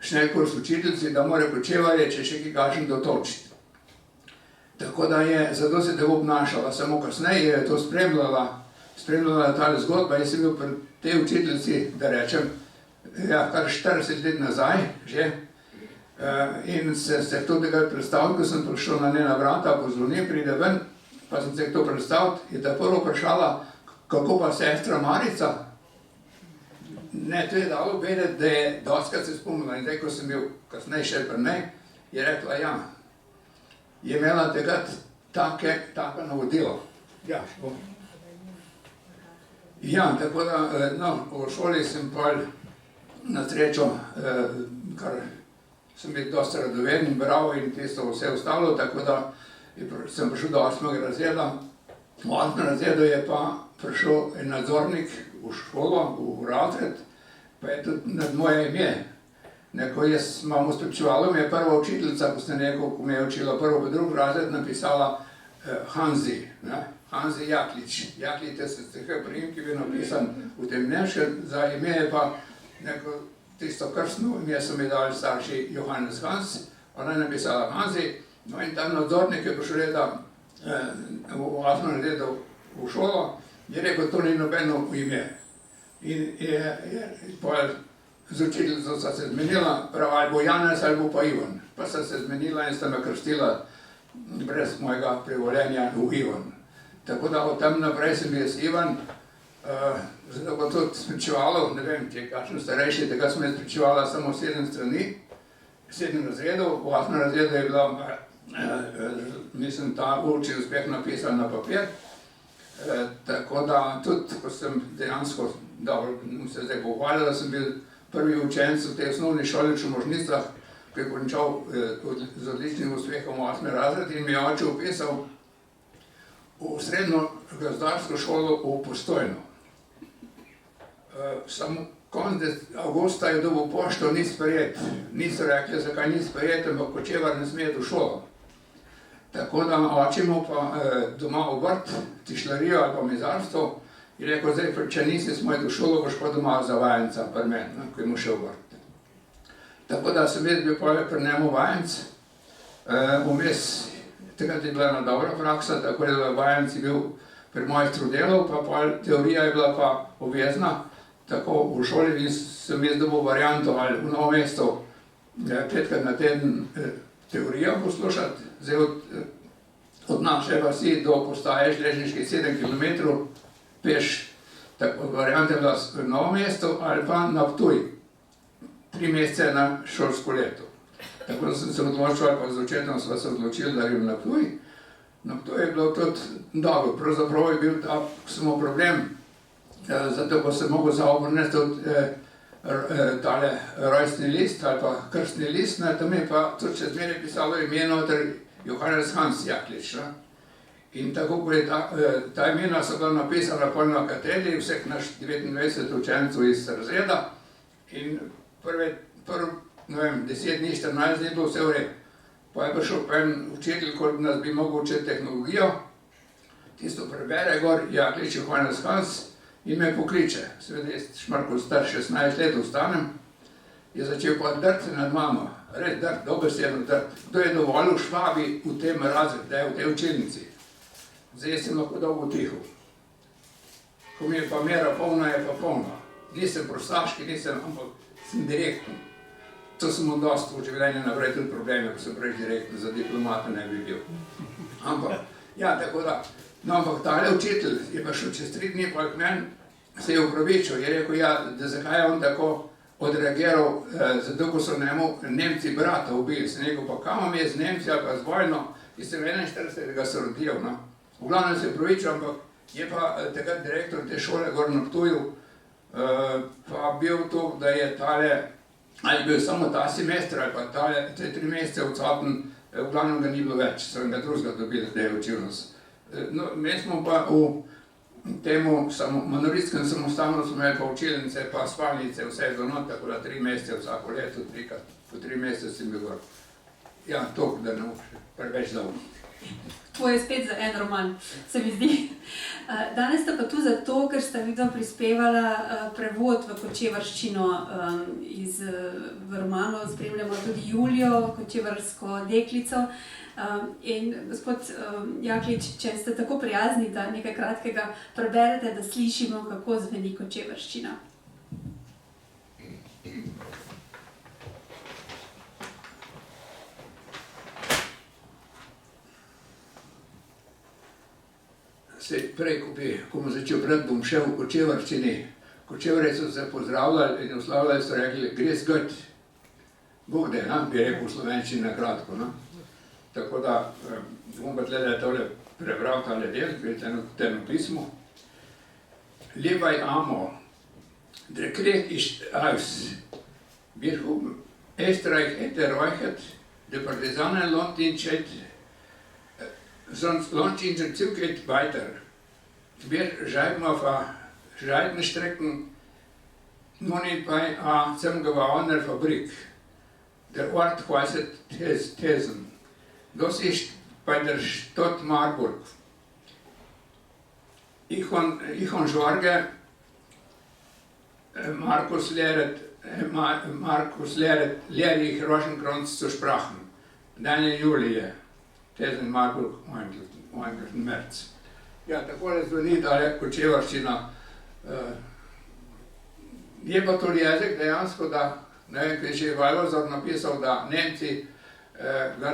Šnekurs učiteljici, da mora Kočevarje, če še kakšen dotočiti. Tako da je, zato se tako obnašala, samo kasneje je to spremljala tale zgodba, jaz sem bil pri tej učiteljici, da rečem, ja, kar 40 let nazaj, že, in se to tega predstavil, ko sem prišel na njena vrata, pozvonim, pride ven, pa sem se to predstavil, je ta prvo vprašala, kako pa sestra Marica? Ne, to je dalo vedeti, da je dostikrat se spomnila, in zdaj, ko sem bil kasneje še pri nej, je rekla, ja, je imela takrat taka navodila. Ja, ja, tako da, no, v šoli sem pa na srečo, kar sem bil dosti radoveden, bral in tisto vse ostalo, tako da sem prišel do 8. razreda. V 8. razredu je pa prišel en nadzornik v šolo, v razred, pa je tudi nad moje ime. Ko jaz imam v sprečevalu, mi je prva učiteljica, ko sem rekel, ko me je učila prvo pa drugi razred, napisala Hanzi, ne? Hanzi Jaklič. Jaklič je se priimki bil napisan v tem nemškem, za ime je pa neko tisto krstno ime so mi dali starši Johannes Hans, ona je napisala Hanzi, no in tam nadzornik je prišel leta v 8. razredu v šolo, je rekel, to ni nobeno ime. In z učiteljico sta se zmenila, prav, ali bo Janez, ali bo pa Ivan. Pa sta se zmenila in sta me krstila brez mojega privoljenja v Ivan. Tako da od tam naprej sem jaz Ivan, zato pa tudi sprečevalo, ne vem, če kakšen starejši, tega smo jaz sprečevala samo 7 strani, 7 razredov, v 8. razredu je bila, mislim, ta učni uspeh napisan na papir. Tako da tudi, ko sem dejansko, dobro, se zdaj pohvalil, da sem bil prvi učenec v tej osnovni šoli v Čomožnicah, ki je končal z odličnim uspehom v 8. razred in mi je oče vpisal v srednjo gazdarsko šolo v Postojno. Samo konec avgusta je dobil pošto, ni sprejet. Niso rekli, zakaj ni sprejet, ampak Kočevar ne sme iti v šolo. Tako da oče imel pa doma obrt, tišlarijo ali pa mizarstvo, in rekel, zdaj, če nisi smo iti v šolo, boš pa doma za vajenca pri meni, ko je mu še obrt. Tako da sem jaz bil pri njemu vajenc, vmes, takrat je bila ena dobra praksa, tako da vajenc je bil pri mojstru delal, pa teorija je bila pa obvezna, tako v šoli in sem jaz dobil varianto ali v Novo mesto 5-krat na teden teorijo poslušati. Zdaj od naše vasi do postaje železniških 7 km peš, tako varianta je bila v Novo mesto ali pa na Ptuj, 3 mesece na šolsko leto. Tako da sem se odločil, ali pa z očetom sva se odločili, da grem na Ptuj. Na Ptuj je bilo tudi dobro, pravzaprav je bil ta samo problem, zato ko sem mogel za obrnesti od tale rojstni list ali pa krstni list, ne, tam je pa tudi še zmeraj pisalo ime noter Johannes Hans Jaklič. Ne. In tako, ko je ta imena so bila napisana pol na katedri, vseh naš 29 učencev iz razreda in ne vem, 10 dni, 14 dni bilo vse v redu. Pa je prišel pa en učitelj, kot nas bi mogel učiti tehnologijo, tisto prebere gor, Jaklič Johannes Hans, in me pokliče. Seveda jaz šmarko star 16 let ostanem, je začel pa drti nad mamo. Res drt, dobesedno drt. Kdo je dovolil Švabi v tem razred, da je v tej učilnici? Zdaj sem lahko dolgo tiho. Ko mi je pa mera polna, je pa polna. Nisem prostaški, ampak sem direktno. To sem imel dosti v življenju naprej tudi probleme, ko sem prej direktno za diplomata ne bi bil. Ampak, ja, tako da, no, ampak tale učitelj je pa šel čez 3 dni, pa k meni se je upravičil, je rekel, ja, da zakaj je on tako odreagiral, zato ko so Nemci brata ubili. Sem rekel, pa kam vam je z Nemci ali pa z vojno, ki sem 41. se rodil, no. V glavnem se je upravičil, ampak je pa takrat direktor te šole gor na Ptuju pa bil to, da je tale, ali bil samo ta semester ali pa tale, te 3 mesece odsoten, v glavnem ga ni bilo več, so ga drugega dobili, da je učil nas. No, mi smo pa v temu manuritskem samostanu smo imeli pa učilnice, pa spalnice, vse do not, tako da 3 mesece vsako leto, 3krat, po 3 mesece sem bil gor. Ja, toliko, da ne bo preveč dolgo. To je spet za en roman, se mi zdi. Danes sta pa tu zato, ker sta vidva prispevala prevod v kočevarščino v romanu. Spremljamo tudi Julijo, kočevarsko deklico. In gospod Jaklič, če ste tako prijazni, da nekaj kratkega preberete, da slišimo, kako zveni kočevarščina. Prej, ko bom začel brati, bom šel v kočevarščini. Kočevarji so se pozdravljali in oslavljali, so rekli, greš gud. Bog da, bi rekel v slovenščini na kratko. Tako da bom pa tle tole prebral tale del, ki je v pismu. Liebei Amo, der Krieg ist aus. Wir haben Österreich enterräuchert, die Partisanen Londinschät, sonst Londinschen Zug geht weiter. Wir schreiben auf Scheidenstrecken nun bei einer zusammengewachsener Fabrik. Der Ort heißt Thesen. Das ist bei der Stadt Marburg. Ich habe Schwager, Markus lehrt lehrlich Rosenkranz zu sprachen. Deine Julie, Thesen Marburg, 1. März. Ja, takole zveni tale kočevarščina. Je pa tudi jezik dejansko, da, ne vem, kaj je Vajlozor napisal, da Nemci ga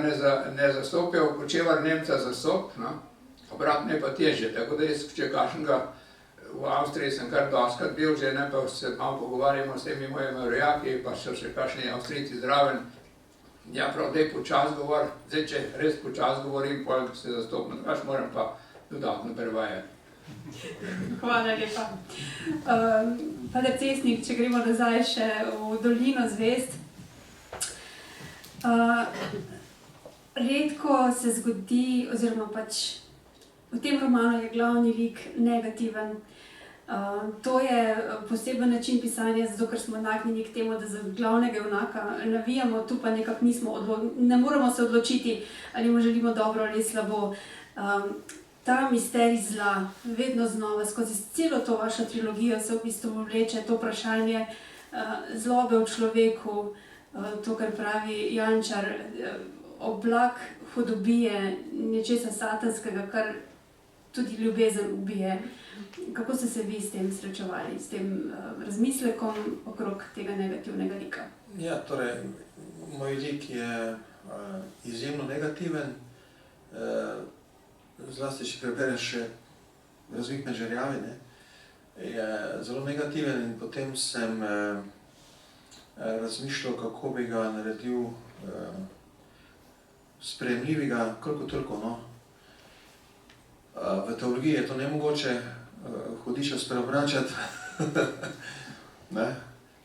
ne zastopijo, kočevar Nemca zastop, obratno je pa težje. Tako da jaz, če kakšnega v Avstriji sem kar doskrat bil, že ne pa se malo pogovarjamo s temi mojimi rojaki, pa so še kakšni Avstrijci zraven. Ja, prav, daj počas govor, zdaj, če res počas govorim, potem se zastopno, drugače moram pa dodatno prevajati. Hvala lepa. Pater Cesnik, če gremo nazaj še v Dolino zvezd. Redko se zgodi, oziroma pač v tem romanu je glavni lik negativen. To je poseben način pisanja, zato ker smo nagnjeni k temu, da za glavnega junaka navijamo, tu pa nekako ne moramo se odločiti, ali mu želimo dobro ali slabo. Ta misterij zla, vedno znova, skozi celo to vašo trilogijo se v bistvu vleče to vprašanje zlobe v človeku, to, kar pravi Jančar, oblak hudobije, nečesa satanskega, kar tudi ljubezen ubije. Kako ste se vi s tem srečevali, s tem razmislekom okrog tega negativnega lika? Ja, torej, moj lik je izjemno negativen. Zlasti, če prebereš še Razmik med žerjavi, je zelo negativen in potem sem razmišljal, kako bi ga naredil sprejemljivega, koliko toliko. V teologiji je to nemogoče, hudiča spreobračati,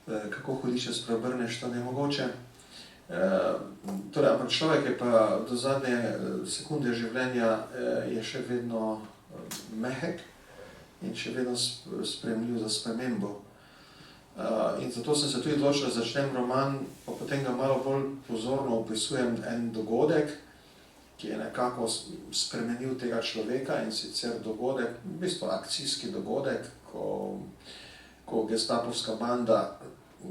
kako hudiče spreobrneš, to nemogoče. Torej, ampak človek je pa do zadnje sekunde življenja je še vedno mehek in še vedno sprejemljiv za spremembo. In zato sem se tudi odločil, da začnem roman, pa potem ga malo bolj pozorno opisujem en dogodek, ki je nekako spremenil tega človeka, in sicer dogodek, v bistvu akcijski dogodek, ko gestapovska banda,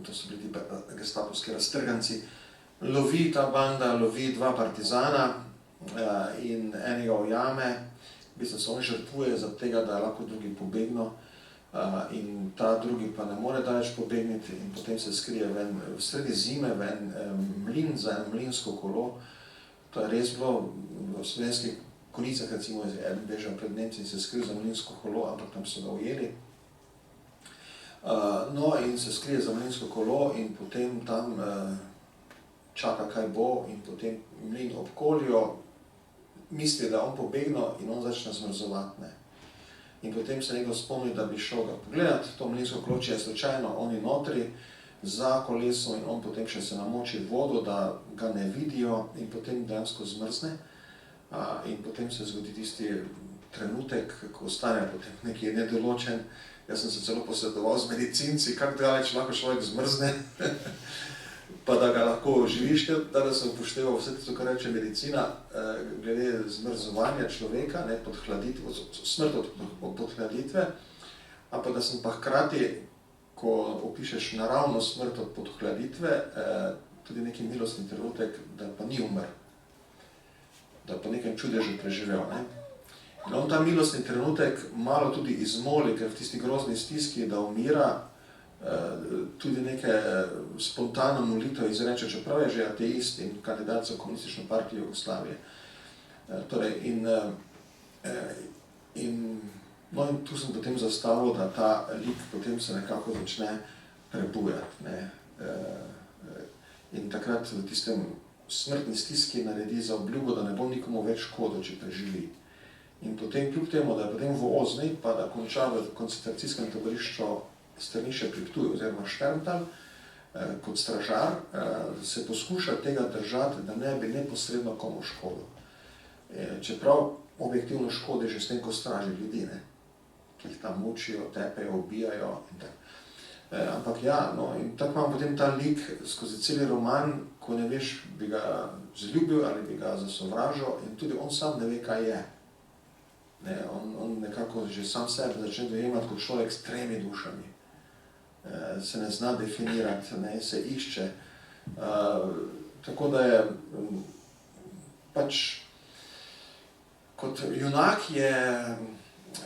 to so bili gestapovski raztrganci, lovi ta banda, lovi dva partizana in enega ujame, v bistvu se on žrtvuje za tega, da lahko drugi pobegno, in ta drugi pa ne more daleč pobegniti in potem se skrije ven, v sredi zime v en mlin za eno mlinsko kolo. To je res bilo v slovenskih konicah, recimo eden bežal pred Nemci in se skril za mlinsko kolo, ampak tam so ga ujeli. No, in se skrije za mlinsko kolo in potem tam čaka, kaj bo, in potem mlin obkolijo, misli, da on pobegno in on začne zmrzovati, ne. In potem se nekdo spomni, da bi šel ga pogledati, to mlinsko kolo, če je slučajno oni notri za kolesom, in on potem še se namoči v vodo, da ga ne vidijo, in potem dejansko zmrzne. In potem se zgodi tisti trenutek, ko ostane potem nekje nedoločen. Jaz sem se celo posvetoval z medicinci, kako daleč lahko človek zmrzne, pa da ga lahko oživiš, da sem upošteval vse to, kar reče medicina, glede zmrzovanja človeka, ne, pod hladitvo, smrt od podhladitve, ampak da sem pa hkrati, ko opišeš naravno smrt od podhladitve, tudi neki milostni trenutek, da pa ni umrl, da pa nekem čudežu preživel, ne. In on ta milostni trenutek malo tudi izmoli, ker v tisti grozni stiski, da umira, tudi neke spontano molitev izreče, čeprav je že ateist in kandidat za komunistično partijo Jugoslavije. Torej, in tu sem potem zastavil, da ta lik potem se nekako začne prebujati, ne. In takrat v tistem smrtni stiski naredi za obljubo, da ne bo nikomu več škodil, če preživi. In potem, kljub temu, da je potem v Ozni, pa da konča v koncentracijskem taborišču Strniše pri Ptuju oziroma Šterntal, kot stražar, se poskuša tega držati, da ne bi neposredno komu škodil. Čeprav objektivno škodi že s tem, ko straži ljudi, ne, ki jih tam mučijo, tepejo, ubijajo in tako. Ampak ja, no, in tako imam potem ta lik skozi celi roman, ko ne veš, bi ga zljubil ali bi ga zasovražil, in tudi on sam ne ve, kaj je. Ne, on nekako že sam sebe začne dojemati kot človek s tremi dušami. Se ne zna definirati, ne, se išče. Tako da je pač kot junak je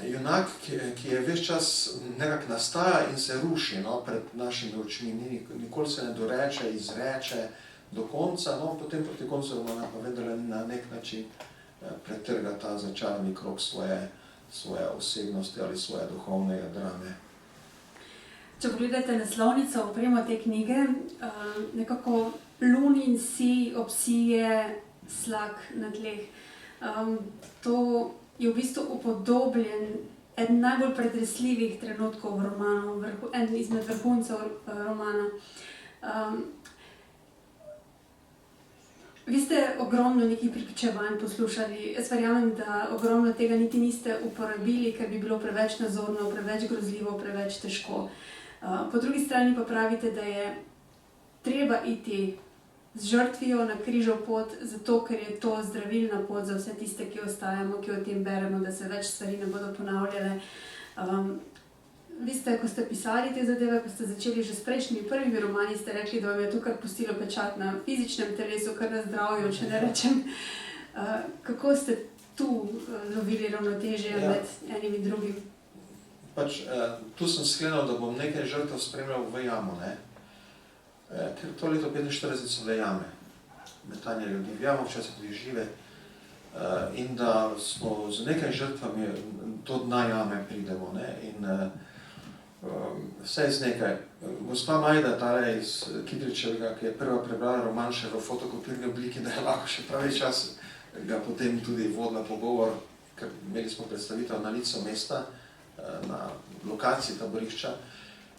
junak, ki je ves čas nekako nastaja in se ruši, no, pred našimi očmi. Nikoli se ne doreče, izreče do konca, no, potem proti koncu romana pa vendarle na nek način pretrga ta začarani krog svoje osebnosti ali svoje duhovne drame. Če pogledate naslovnico, opremo te knjige, nekako lunin si obsije slak na tleh. To je v bistvu upodobljen eden najbolj pretresljivih trenutkov v romanu, eden izmed vrhuncev romana. Vi ste ogromno nekih pripričevanj poslušali. Jaz verjamem, da ogromno tega niti niste uporabili, ker bi bilo preveč nazorno, preveč grozljivo, preveč težko. Po drugi strani pa pravite, da je treba iti z žrtvijo na križev pot, zato ker je to zdravilna pot za vse tiste, ki ostajamo, ki o tem beremo, da se več stvari ne bodo ponavljale. Vi ste, ko ste pisali te zadeve, ko ste začeli že s prejšnjimi prvimi romani, ste rekli, da vam je to kar pustilo pečat na fizičnem telesu, kar na zdravju, če ne rečem. Kako ste tu lovili ravnotežje med enim in drugim? Pač, tu sem sklenil, da bom nekaj žrtev spremljal v jamo, ne. Ker to leto 45 so bile jame, metanje ljudi v jamo, včasih tudi žive, in da smo z nekaj žrtvami do dna jame pridemo, ne, in vse iz nekaj. Gospa Majda, tale iz Kidričevega, ki je prva prebrala roman še v fotokopirni obliki, da je lahko še pravi čas ga potem tudi vodila pogovor, ker imeli smo predstavitev na licu mesta, na lokaciji taborišča.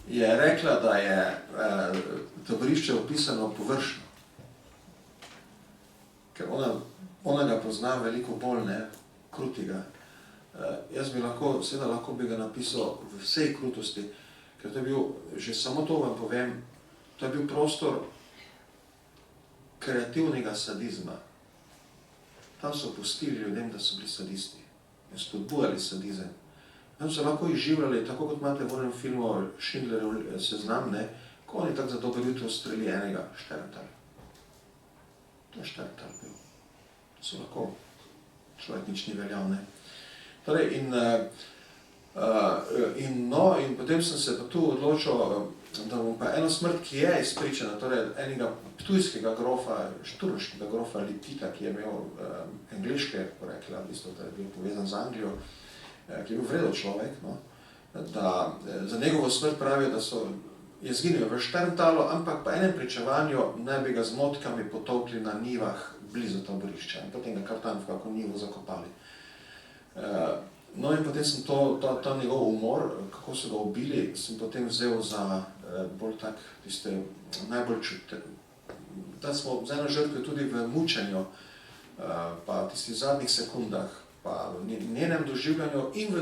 je rekla, da je taborišče opisano površno. Ker ona ga pozna veliko bolj, ne, krutega. Jaz bi lahko, seveda lahko bi ga napisal v vsej krutosti, ker to je bil, že samo to vam povem, to je bil prostor kreativnega sadizma. Tam so pustili ljudem, da so bili sadisti in spodbujali sadizem. Tam so lahko izživljali, tako kot imate v onem filmu Schindlerjev seznam, ne, ko oni tako za dober jutro streli enega Sterntal. To je Sterntal bil. To so lahko, človek nič ni veljal, ne. Torej, in potem sem se pa tu odločil, da bom pa eno smrt, ki je izpričana, torej enega ptujskega grofa, šturškega grofa Lipita, ki je imel angleške porekla, v bistvu, da je bil povezan z Anglijo, ki je bil vredo človek, no, da za njegovo smrt pravijo, da je zginil v Sterntalu, ampak po enem pričevanju naj bi ga z motkami potopili na njivah blizu taborišča in potem ga kar tam v kako njivo zakopali. No in potem sem ta njegov umor, kako so ga ubili, sem potem vzel za bolj tak, tiste najbolj da smo z eno žrtve tudi v mučenju, pa tistih zadnjih sekundah, pa v njenem doživljanju in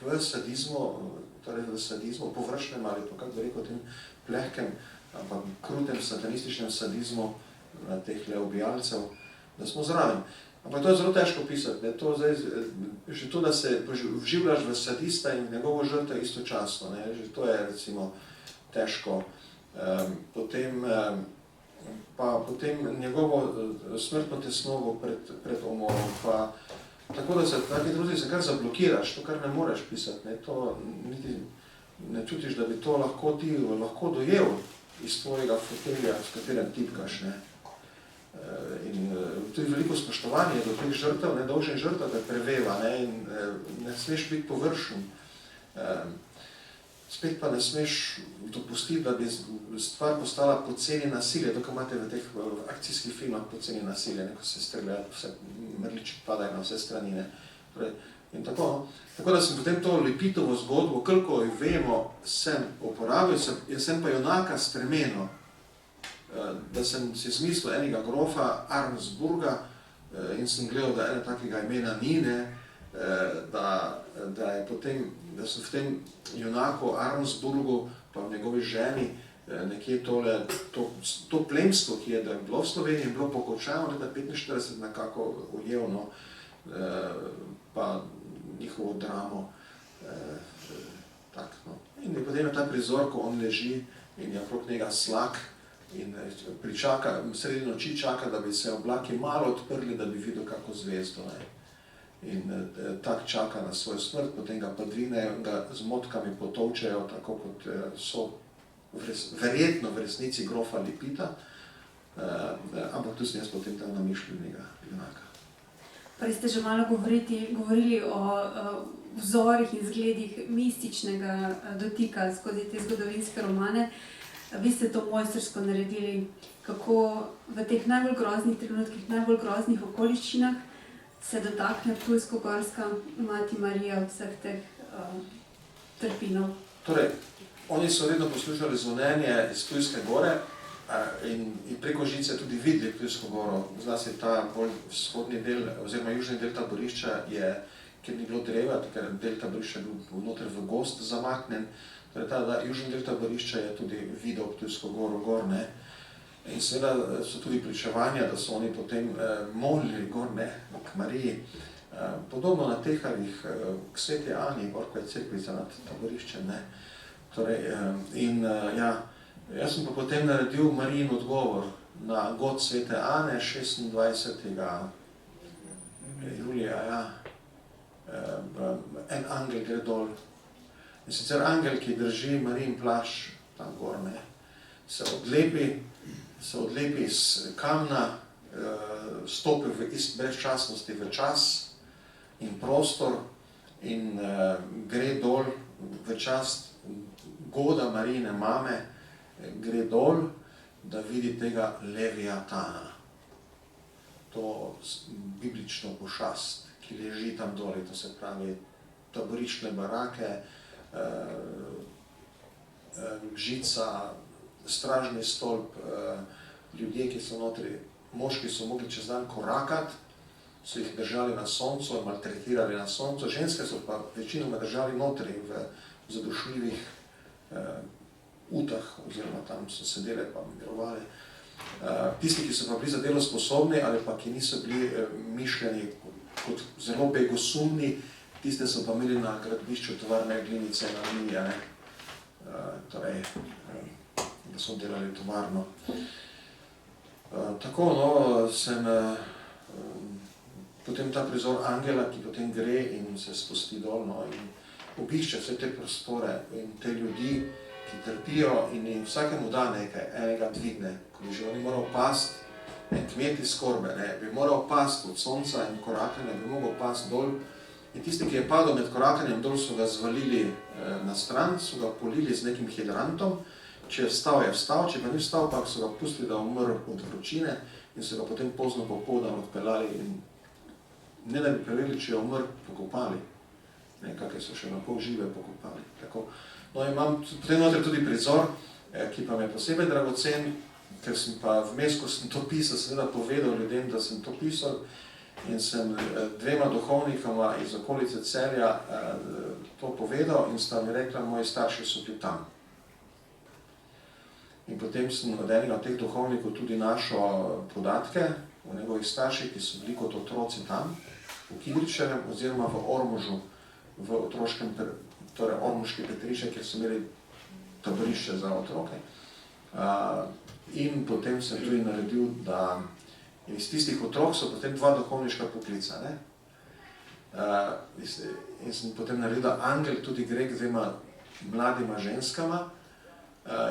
v sadizmu, torej v sadizmu, površnem ali pa, kako bi rekel, tem plehkem, pa krutem satanističnem sadizmu teh ubijalcev, da smo zraven. Ampak to je zelo težko pisati, že to, da se vživljaš v sadista in njegovo žrtev istočasno, ne, že to je recimo težko. Potem njegovo smrtno tesnovo pred umorom, pa tako da se v taki drugi se kar zablokiraš, to kar ne moreš pisati, ne, to niti ne čutiš, da bi to lahko ti lahko dojel iz tvojega fotelja, s katerem tipkaš, ne. In tudi veliko spoštovanje do teh žrtev, ne, dolžnih žrtev, da preveva, ne, in ne smeš biti površen. Spet pa ne smeš dopustiti, da bi stvar postala poceni nasilje, to, kar imate v teh akcijskih filmah poceni nasilje, ne, ko se streljajo, vse mrliči padajo na vse strani, ne. In tako, no. Tako da sem potem to Lipitovo zgodbo, koliko jo vemo, sem uporabil, sem pa junaka spremenil, da sem si zmislil enega grofa Arnsburga in sem gledal, da ene takega imena ni, ne, da sem v tem junaku Arnsburgu pa v njegovi ženi nekje to plemstvo, ki je bilo v Sloveniji, bilo pokončano leta 1945 nekako ujevno, pa njihovo dramo, tak, no. In potem je ta prizor, ko on leži in je okrog njega slak, in sredi noči čaka, da bi se oblaki malo odprli, da bi videl kako zvezdo. Ne. In tak čaka na svojo smrt, potem ga pa dvinejo in ga z motkami potolčejo, tako kot so verjetno v resnici grofa Lipita, ampak tu sem jaz potem tam namišljal njega junaka. Prej ste že malo govorili o vzorih in zgledih mističnega dotika skozi te zgodovinske romane. Vi ste to mojstrsko naredili, kako v teh najbolj groznih trenutkih, najbolj groznih okoliščinah se dotakne ptujsko-gorska mati Marija vseh teh trpinov. Torej, oni so vedno poslušali zvonjenje iz Ptujske gore in preko žice tudi videli Ptujsko goro. Zlasti ta bolj vzhodni del oziroma južni del taborišča je, kjer ni bilo dreva, ker del taborišča je bil noter v gozd zamaknen. Torej, ta južni del taborišča je tudi videl Ptujsko goro gor, ne. In seveda so tudi pričevanja, da so oni potem molili gor, ne, k Mariji. Podobno na Teharjih, k Sveti Ani, gor, ko je cerkvica nad taboriščem, ne. Torej, jaz sem pa potem naredil Marijin odgovor na god Svete Ane 26. julija, ja. En angel gre dol. In sicer angel, ki drži Marijin plašč tam gor, ne, se odlepi iz kamna, stopi iz brezčasnosti v čas in prostor in gre dol v čast goda Marijine mame, gre dol, da vidi tega Leviatana. To biblično pošast, ki leži tam dole, to se pravi taboriščne barake, žica, stražni stolp, ljudje, ki so notri, moški so mogli čez dan korakati, so jih držali na soncu, maltretirali na soncu, ženske so pa večinoma držali notri v zadušljivih utah, oziroma tam so sedele pa mirovali. Tisti, ki so pa bili za delo sposobni ali pa ki niso bili mišljeni kot zelo begosumni, tiste so pa imeli na gradbišču tovarne glinice na linija, torej, da so delali tovarno. Tako, no, sem potem ta prizor angela, ki potem gre in se spusti dol, no, in obišče vse te prostore in te ljudi, ki trpijo in jim vsakemu da nekaj, enega dvigne, ko bi že oni moral past, en kmet iz korbe, bi moral past od sonca in korakanja, bi mogel past dol. In tisti, ki je padel med korakanjem dol, so ga zvalili na stran, so ga polili z nekim hidrantom, če je vstal, če pa ni vstal, pa so ga pustili, da umrl od vročine in so ga potem pozno popoldan odpeljali in ne da bi preverili, če je umrl, pokopali. Kakve so še na pol žive pokopali. Tako. No, imam potem noter tudi prizor, ki pa mi je posebej dragocen, ker sem pa vmes, ko sem to pisal, seveda povedal ljudem, da sem to pisal in sem dvema duhovnikama iz okolice Celja to povedal in sta mi rekla, moji starši so bili tam. In potem sem od enega od teh duhovnikov tudi našel podatke o njegovih starših, ki so bili kot otroci tam, v Kidričevem oziroma v Ormožu, v otroškem, torej Ormoški Petrišče, kjer so imeli taborišče za otroke. In potem sem tudi naredil, da iz tistih otrok so potem dva duhovniška poklica. In sem potem naredil, da angel tudi gre k dvema mladima ženskama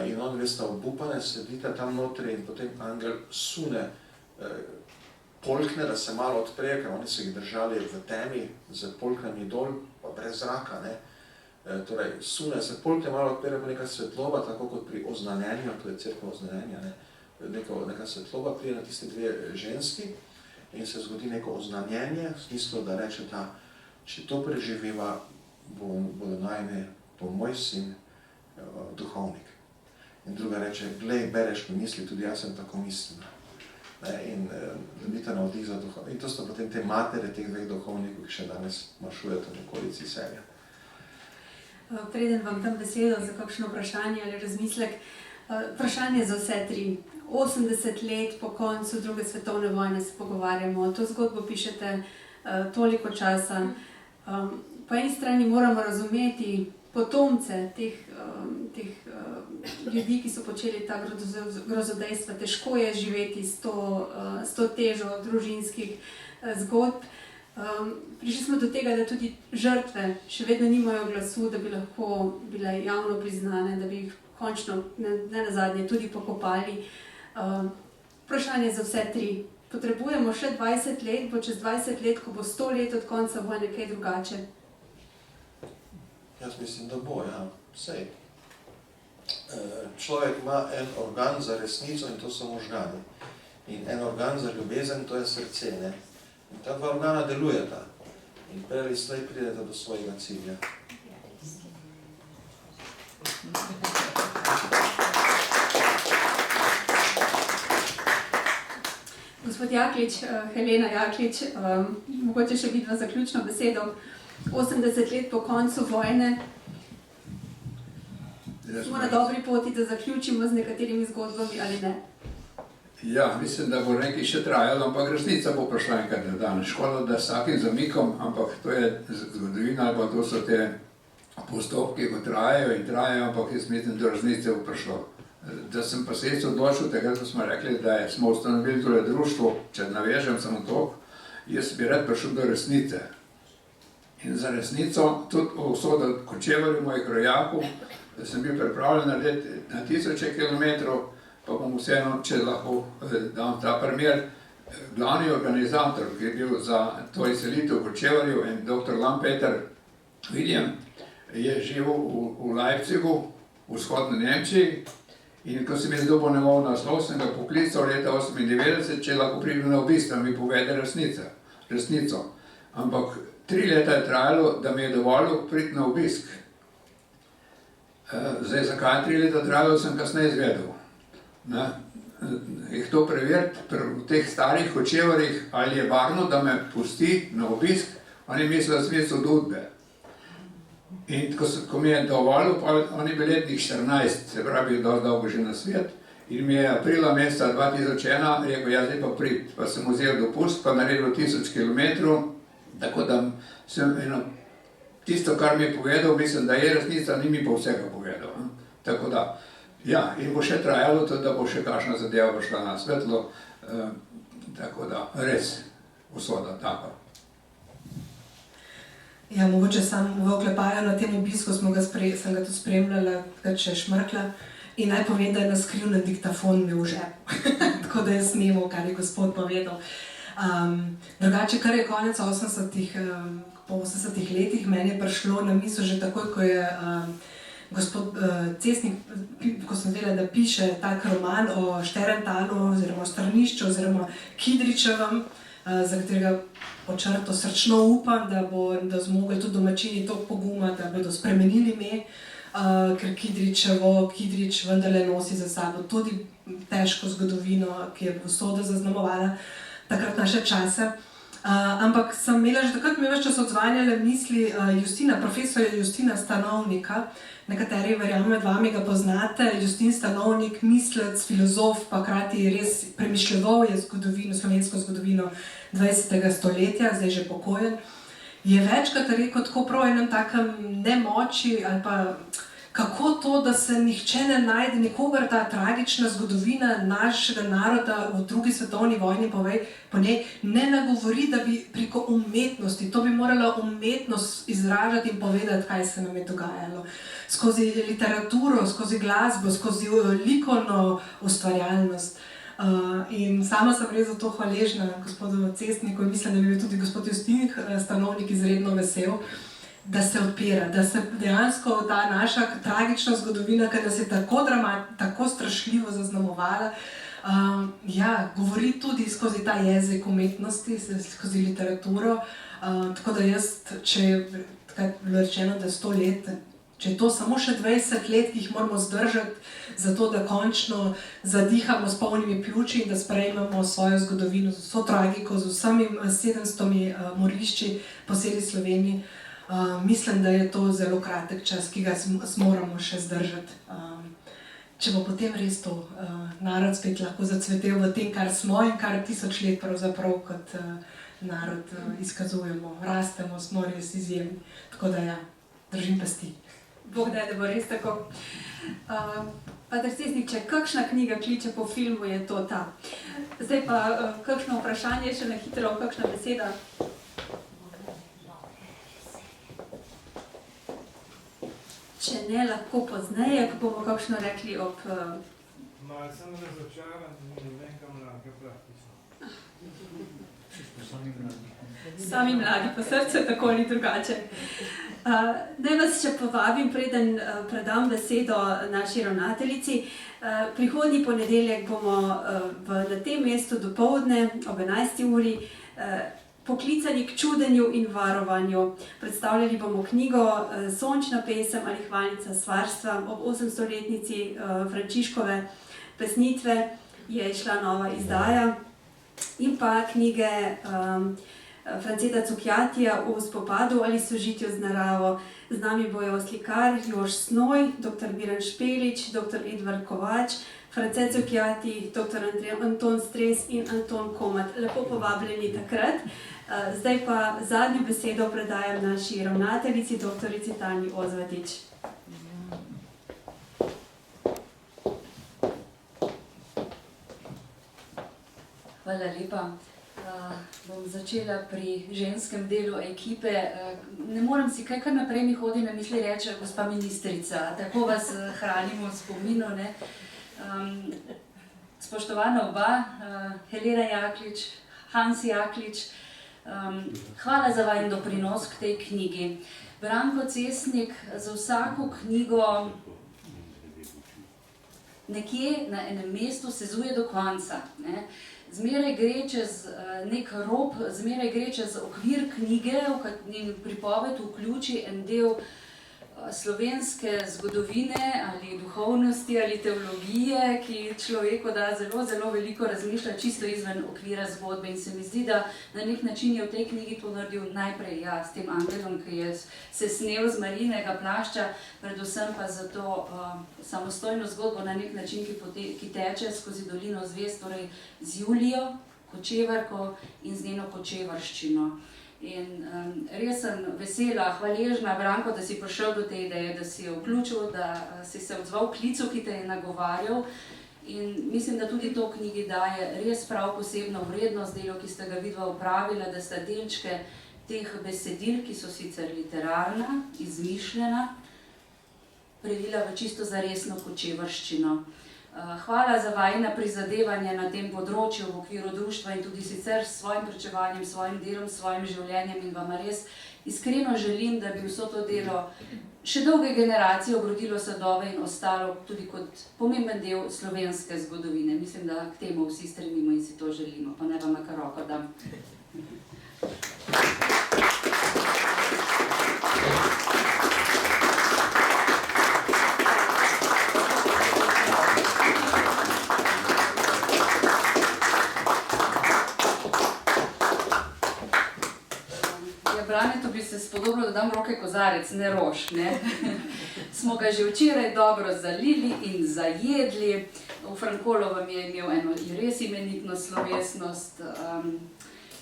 in on vesta obupane, sedite tam notri in potem angel sune, polkne, da se malo odpre, ker oni so jih držali v temi z polknami dol, pa brez zraka. Torej, sune se polkne, malo odpre pa neka svetloba, tako kot pri oznanjenju, to je cerkev oznanjenja, neka svetloba prije na tiste dve ženski in se zgodi neko oznanjenje, v smislu, da reče ta, če to preživiva, bodo najme, bo moj sin duhovnik. In druga reče, glej, bereš mi misli, tudi jaz sem tako mislila. In dobite navdih za duhovnik. In to so potem te matere teh dveh duhovnikov, ki še danes maršujejo v okolici Celja. Preden vam dam besedo za kakšno vprašanje ali razmislek, vprašanje za vse tri. 80 let po koncu druge svetovne vojne se pogovarjamo, to zgodbo pišete toliko časa. Po eni strani moramo razumeti potomce teh ljudi, ki so počeli ta grozodejstva. Težko je živeti s to težo družinskih zgodb. Prišli smo do tega, da tudi žrtve še vedno nimajo glasu, da bi lahko bile javno priznane, da bi jih končno, ne nazadnje, tudi pokopali. Vprašanje za vse tri. Potrebujemo še 20 let, bo čez 20 let, ko bo 100 let od konca vojne, kaj drugače? Jaz mislim, da bo, ja. Sej. Človek ima en organ za resnico in to so možgani. In en organ za ljubezen, to je srce, ne. In ta dva organa delujeta. In prej ali slej prideta do svojega cilja. Gospod Jaklič, Helena Jaklič, mogoče še vidva zaključno besedo. 80 let po koncu vojne, smo na dobri poti, da zaključimo z nekaterimi zgodbami ali ne? Ja, mislim, da bo nekaj še trajalo, ampak resnica bo prišla enkrat na dan. Škoda, da s takim zamikom, ampak to je zgodovina, ali pa to so te postopki, ko trajajo in trajajo, ampak jaz mislim, da resnice bo prišlo. Da sem pa se odločil tega, ko smo rekli, da smo ustanovili tole društvo, če navežem samo to, jaz bi rad prišel do resnice. In za resnico, tudi o usodo Kočevarju, mojih rojakov, da sem bil pripravljen narediti na 1000 kilometrov, pa bom vseeno, če lahko dam ta primer, glavni organizator, ki je bil za to izselitev v Kočevarju, in dr. Lampeter William, je živel v Leipzigu, v vzhodni Nemčiji, in ko sem jaz dobil njegov naslov, sem ga poklical leta 1998, če lahko pridem na obisk, da mi povede resnico. Ampak 3 leta je trajalo, da mi je dovolil priti na obisk. Zdaj, zakaj 3 leta trajalo, sem kasneje izvedel. Ne? Jih to preveriti v teh starih Hočevarjih, ali je varno, da me pusti na obisk, oni mislijo, da sem jaz od Udbe. In ko mi je dovolil, pa on je bil letnih 14, se pravi, dosti dolgo že na svet, in mi je aprila meseca 2001 rekel, ja, zdaj pa prid, pa sem vzel dopust, pa naredil 1000 kilometrov, tako da sem tisto, kar mi je povedal, mislim, da je resnica, ni mi pa vsega povedal. Tako da, ja, in bo še trajalo to, da bo še kakšna zadeva prišla na svetlo, tako da, res, usoda taka. Ja, mogoče sam v oklepaju na tem obisku sem ga tudi spremljala, če šmrkla. In naj povem, da je na skrivnem diktafon imel v žepu. Tako da je snemal, kar je gospod povedal. Drugače, kar je konec 80-ih, po 80-ih letih, meni je prišlo na misel že takoj, ko je gospod Cesnik, ko sem vedela, da piše tak roman o Šterentalu, oziroma Strnišču, oziroma Kidričevem, za katerega po črto srčno upam, da bodo zmogli tudi domačini toliko poguma, da bodo spremenili ime, ker Kidrič vendarle nosi za sabo tudi težko zgodovino, ki je usoda zaznamovala takrat naše čase. Ampak sem imela že takrat me več čas odzvanjale misli profesorja Justina Stanovnika, nekateri verjamem, vami ga poznate, Justin Stanovnik, mislec, filozof, pa hkrati res premišljeval je slovensko zgodovino 20. stoletja, zdaj že pokojen. Je večkrat rekel tako prav enem takem nemoči ali pa kako to, da se nihče ne najde, nikogar ta tragična zgodovina našega naroda v drugi svetovni vojni po njej ne nagovori, da bi preko umetnosti, to bi morala umetnost izražati in povedati, kaj se nam je dogajalo. Skozi literaturo, skozi glasbo, skozi likovno ustvarjalnost. In sama sem res za to hvaležna gospodu Cestniku in mislim, da bi bil tudi gospod Justin Stanovnik izredno vesel, da se odpira, da se dejansko ta naša tragična zgodovina, ki nas je tako strašljivo zaznamovala, govori tudi skozi ta jezik umetnosti, skozi literaturo. Tako da jaz, če je bilo rečeno, da je 100 let, če je to samo še 20 let, ki jih moramo zdržati, zato da končno zadihamo s polnimi pljuči in da sprejmemo svojo zgodovino, z vso tragiko, z vsemi 700 morišči po celi Sloveniji. Mislim, da je to zelo kratek čas, ki ga moramo še zdržati. Če bo potem res to narod spet lahko zacvetel v tem, kar smo in kar 1000 let pravzaprav kot narod izkazujemo, rastemo, smo res izjemni. Tako da ja, držim pesti. Bog daj, da bo res tako. Pater Cesnik, če kakšna knjiga kliče po filmu, je to ta. Zdaj pa kakšno vprašanje, še na hitro, kakšna beseda? Če ne, lahko pozneje, ko bomo kakšno rekli ob... Malo sem razočaran, ne vem, kam lahko praktično. Sami mladi, po srcu tako ali drugače. Naj vas še povabim, preden predam besedo naši ravnateljici. Prihodnji ponedeljek bomo na tem mestu dopoldne ob 11. uri poklicani k čudenju in varovanju. Predstavljali bomo knjigo Sončna pesem ali hvalnica svarstva. Ob 800-letnici Frančiškove pesnitve je išla nova izdaja. In pa knjige Franceta Cukjatija O spopadu ali sožitju z naravo. Z nami bojo slikar Jož Snoj, dr. Miran Špelič, dr. Edvard Kovač, France Cukjati, dr. Anton Stres in Anton Komat. Lepo povabljeni takrat. Zdaj pa zadnjo besedo predajam naši ravnateljici, doktorici Tanji Ozvatič. Hvala lepa. Bom začela pri ženskem delu ekipe. Ne morem si kar naprej mi hodi na misli reče gospa ministrica, tako vas hranimo v spominu. Spoštovana oba, Helena Jaklič, Hans Jaklič, hvala za vajen doprinos k tej knjigi. Branko Cesnik za vsako knjigo nekje na enem mestu sezuje do konca. Zmeraj gre čez nek rob, zmeraj gre čez okvir knjige in pripoved vključi en del slovenske zgodovine ali duhovnosti ali teologije, ki človeku da zelo, zelo veliko razmišljati čisto izven okvira zgodbe in se mi zdi, da na nek način je v tej knjigi to naredil najprej s tem angelom, ki je se snel z Marijinega plašča, predvsem pa za to samostojno zgodbo na nek način, ki teče skozi dolino zvezd, torej z Julijo, kočevarko in z njeno kočevarščino. In res sem vesela, hvaležna, Branko, da si prišel do te ideje, da si jo vključil, da si se odzval klicu, ki te je nagovarjal. In mislim, da tudi to knjigi daje res prav posebno vrednost delo, ki ste ga vidva upravila, da sta delčke teh besedil, ki so sicer literarna, izmišljena, prelila v čisto zaresno kočevarščino. Hvala za vajina prizadevanje na tem področju v okviru društva in tudi sicer s svojim pričevanjem, svojim delom, svojim življenjem in vam res iskreno želim, da bi vso to delo še dolge generacije obrodilo sadove in ostalo tudi kot pomemben del slovenske zgodovine. Mislim, da k temu vsi stremimo in si to želimo, pa naj vam kar roko dam. Branetu bi se spodobilo, da dam roke kozarec, ne rož, ne? Smo ga že včeraj dobro zalili in zajedli. V Frankolovem je imel eno res imenitno slovesnost,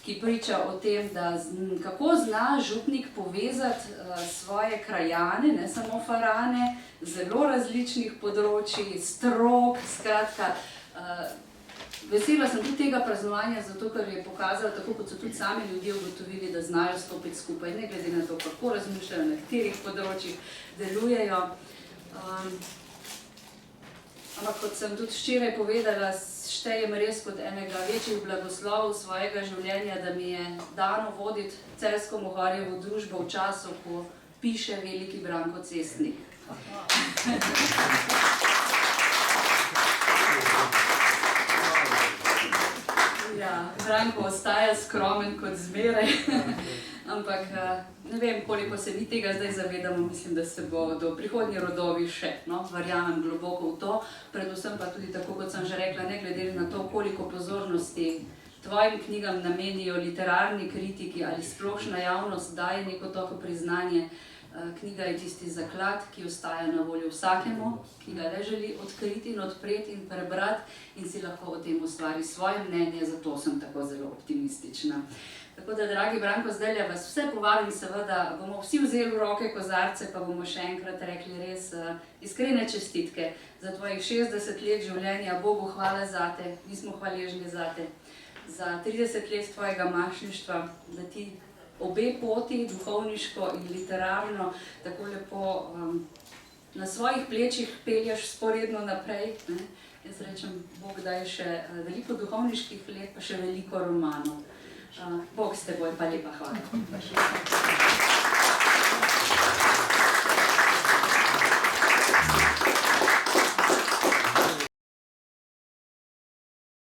ki priča o tem, da kako zna župnik povezati svoje krajane, ne samo farane, zelo različnih področij, strok, skratka. Vesela sem tudi tega praznovanja, zato ker je pokazala, tako kot so tudi sami ljudje ugotovili, da znajo stopiti skupaj, ne glede na to, kako razmišljajo, na katerih področjih delujejo. Ampak kot sem tudi včeraj povedala, štejem res kot enega večjih blagoslovov svojega življenja, da mi je dano voditi Celjsko Mohorjevo družbo v času, ko piše veliki Branko Cestnik. Ja, Branko ostaja skromen kot zmeraj, ampak ne vem, koliko se mi tega zdaj zavedamo, mislim, da se bodo prihodnji rodovi še, verjamem globoko v to, predvsem pa tudi tako, kot sem že rekla, ne glede na to, koliko pozornosti tvojim knjigam namenijo literarni kritiki ali splošna javnost, daje neko tako priznanje. Knjiga je tisti zaklad, ki ostaja na voljo vsakemu, ki ga le želi odkriti in odpreti in prebrati in si lahko o tem ustvari svoje mnenje, zato sem tako zelo optimistična. Tako da, dragi Branko, zdajle vas vse povabim, seveda bomo vsi vzeli v roke kozarce, pa bomo še enkrat rekli res iskrene čestitke za tvojih 60 let življenja. Bogu hvala zate, mi smo hvaležni zate, za 30 let tvojega mašništva, da ti obe poti, duhovniško in literarno, tako lepo na svojih plečih pelješ sporedno naprej. Jaz rečem, Bog daj še veliko duhovniških let, pa še veliko romanov. Bog s teboj, pa lepa hvala.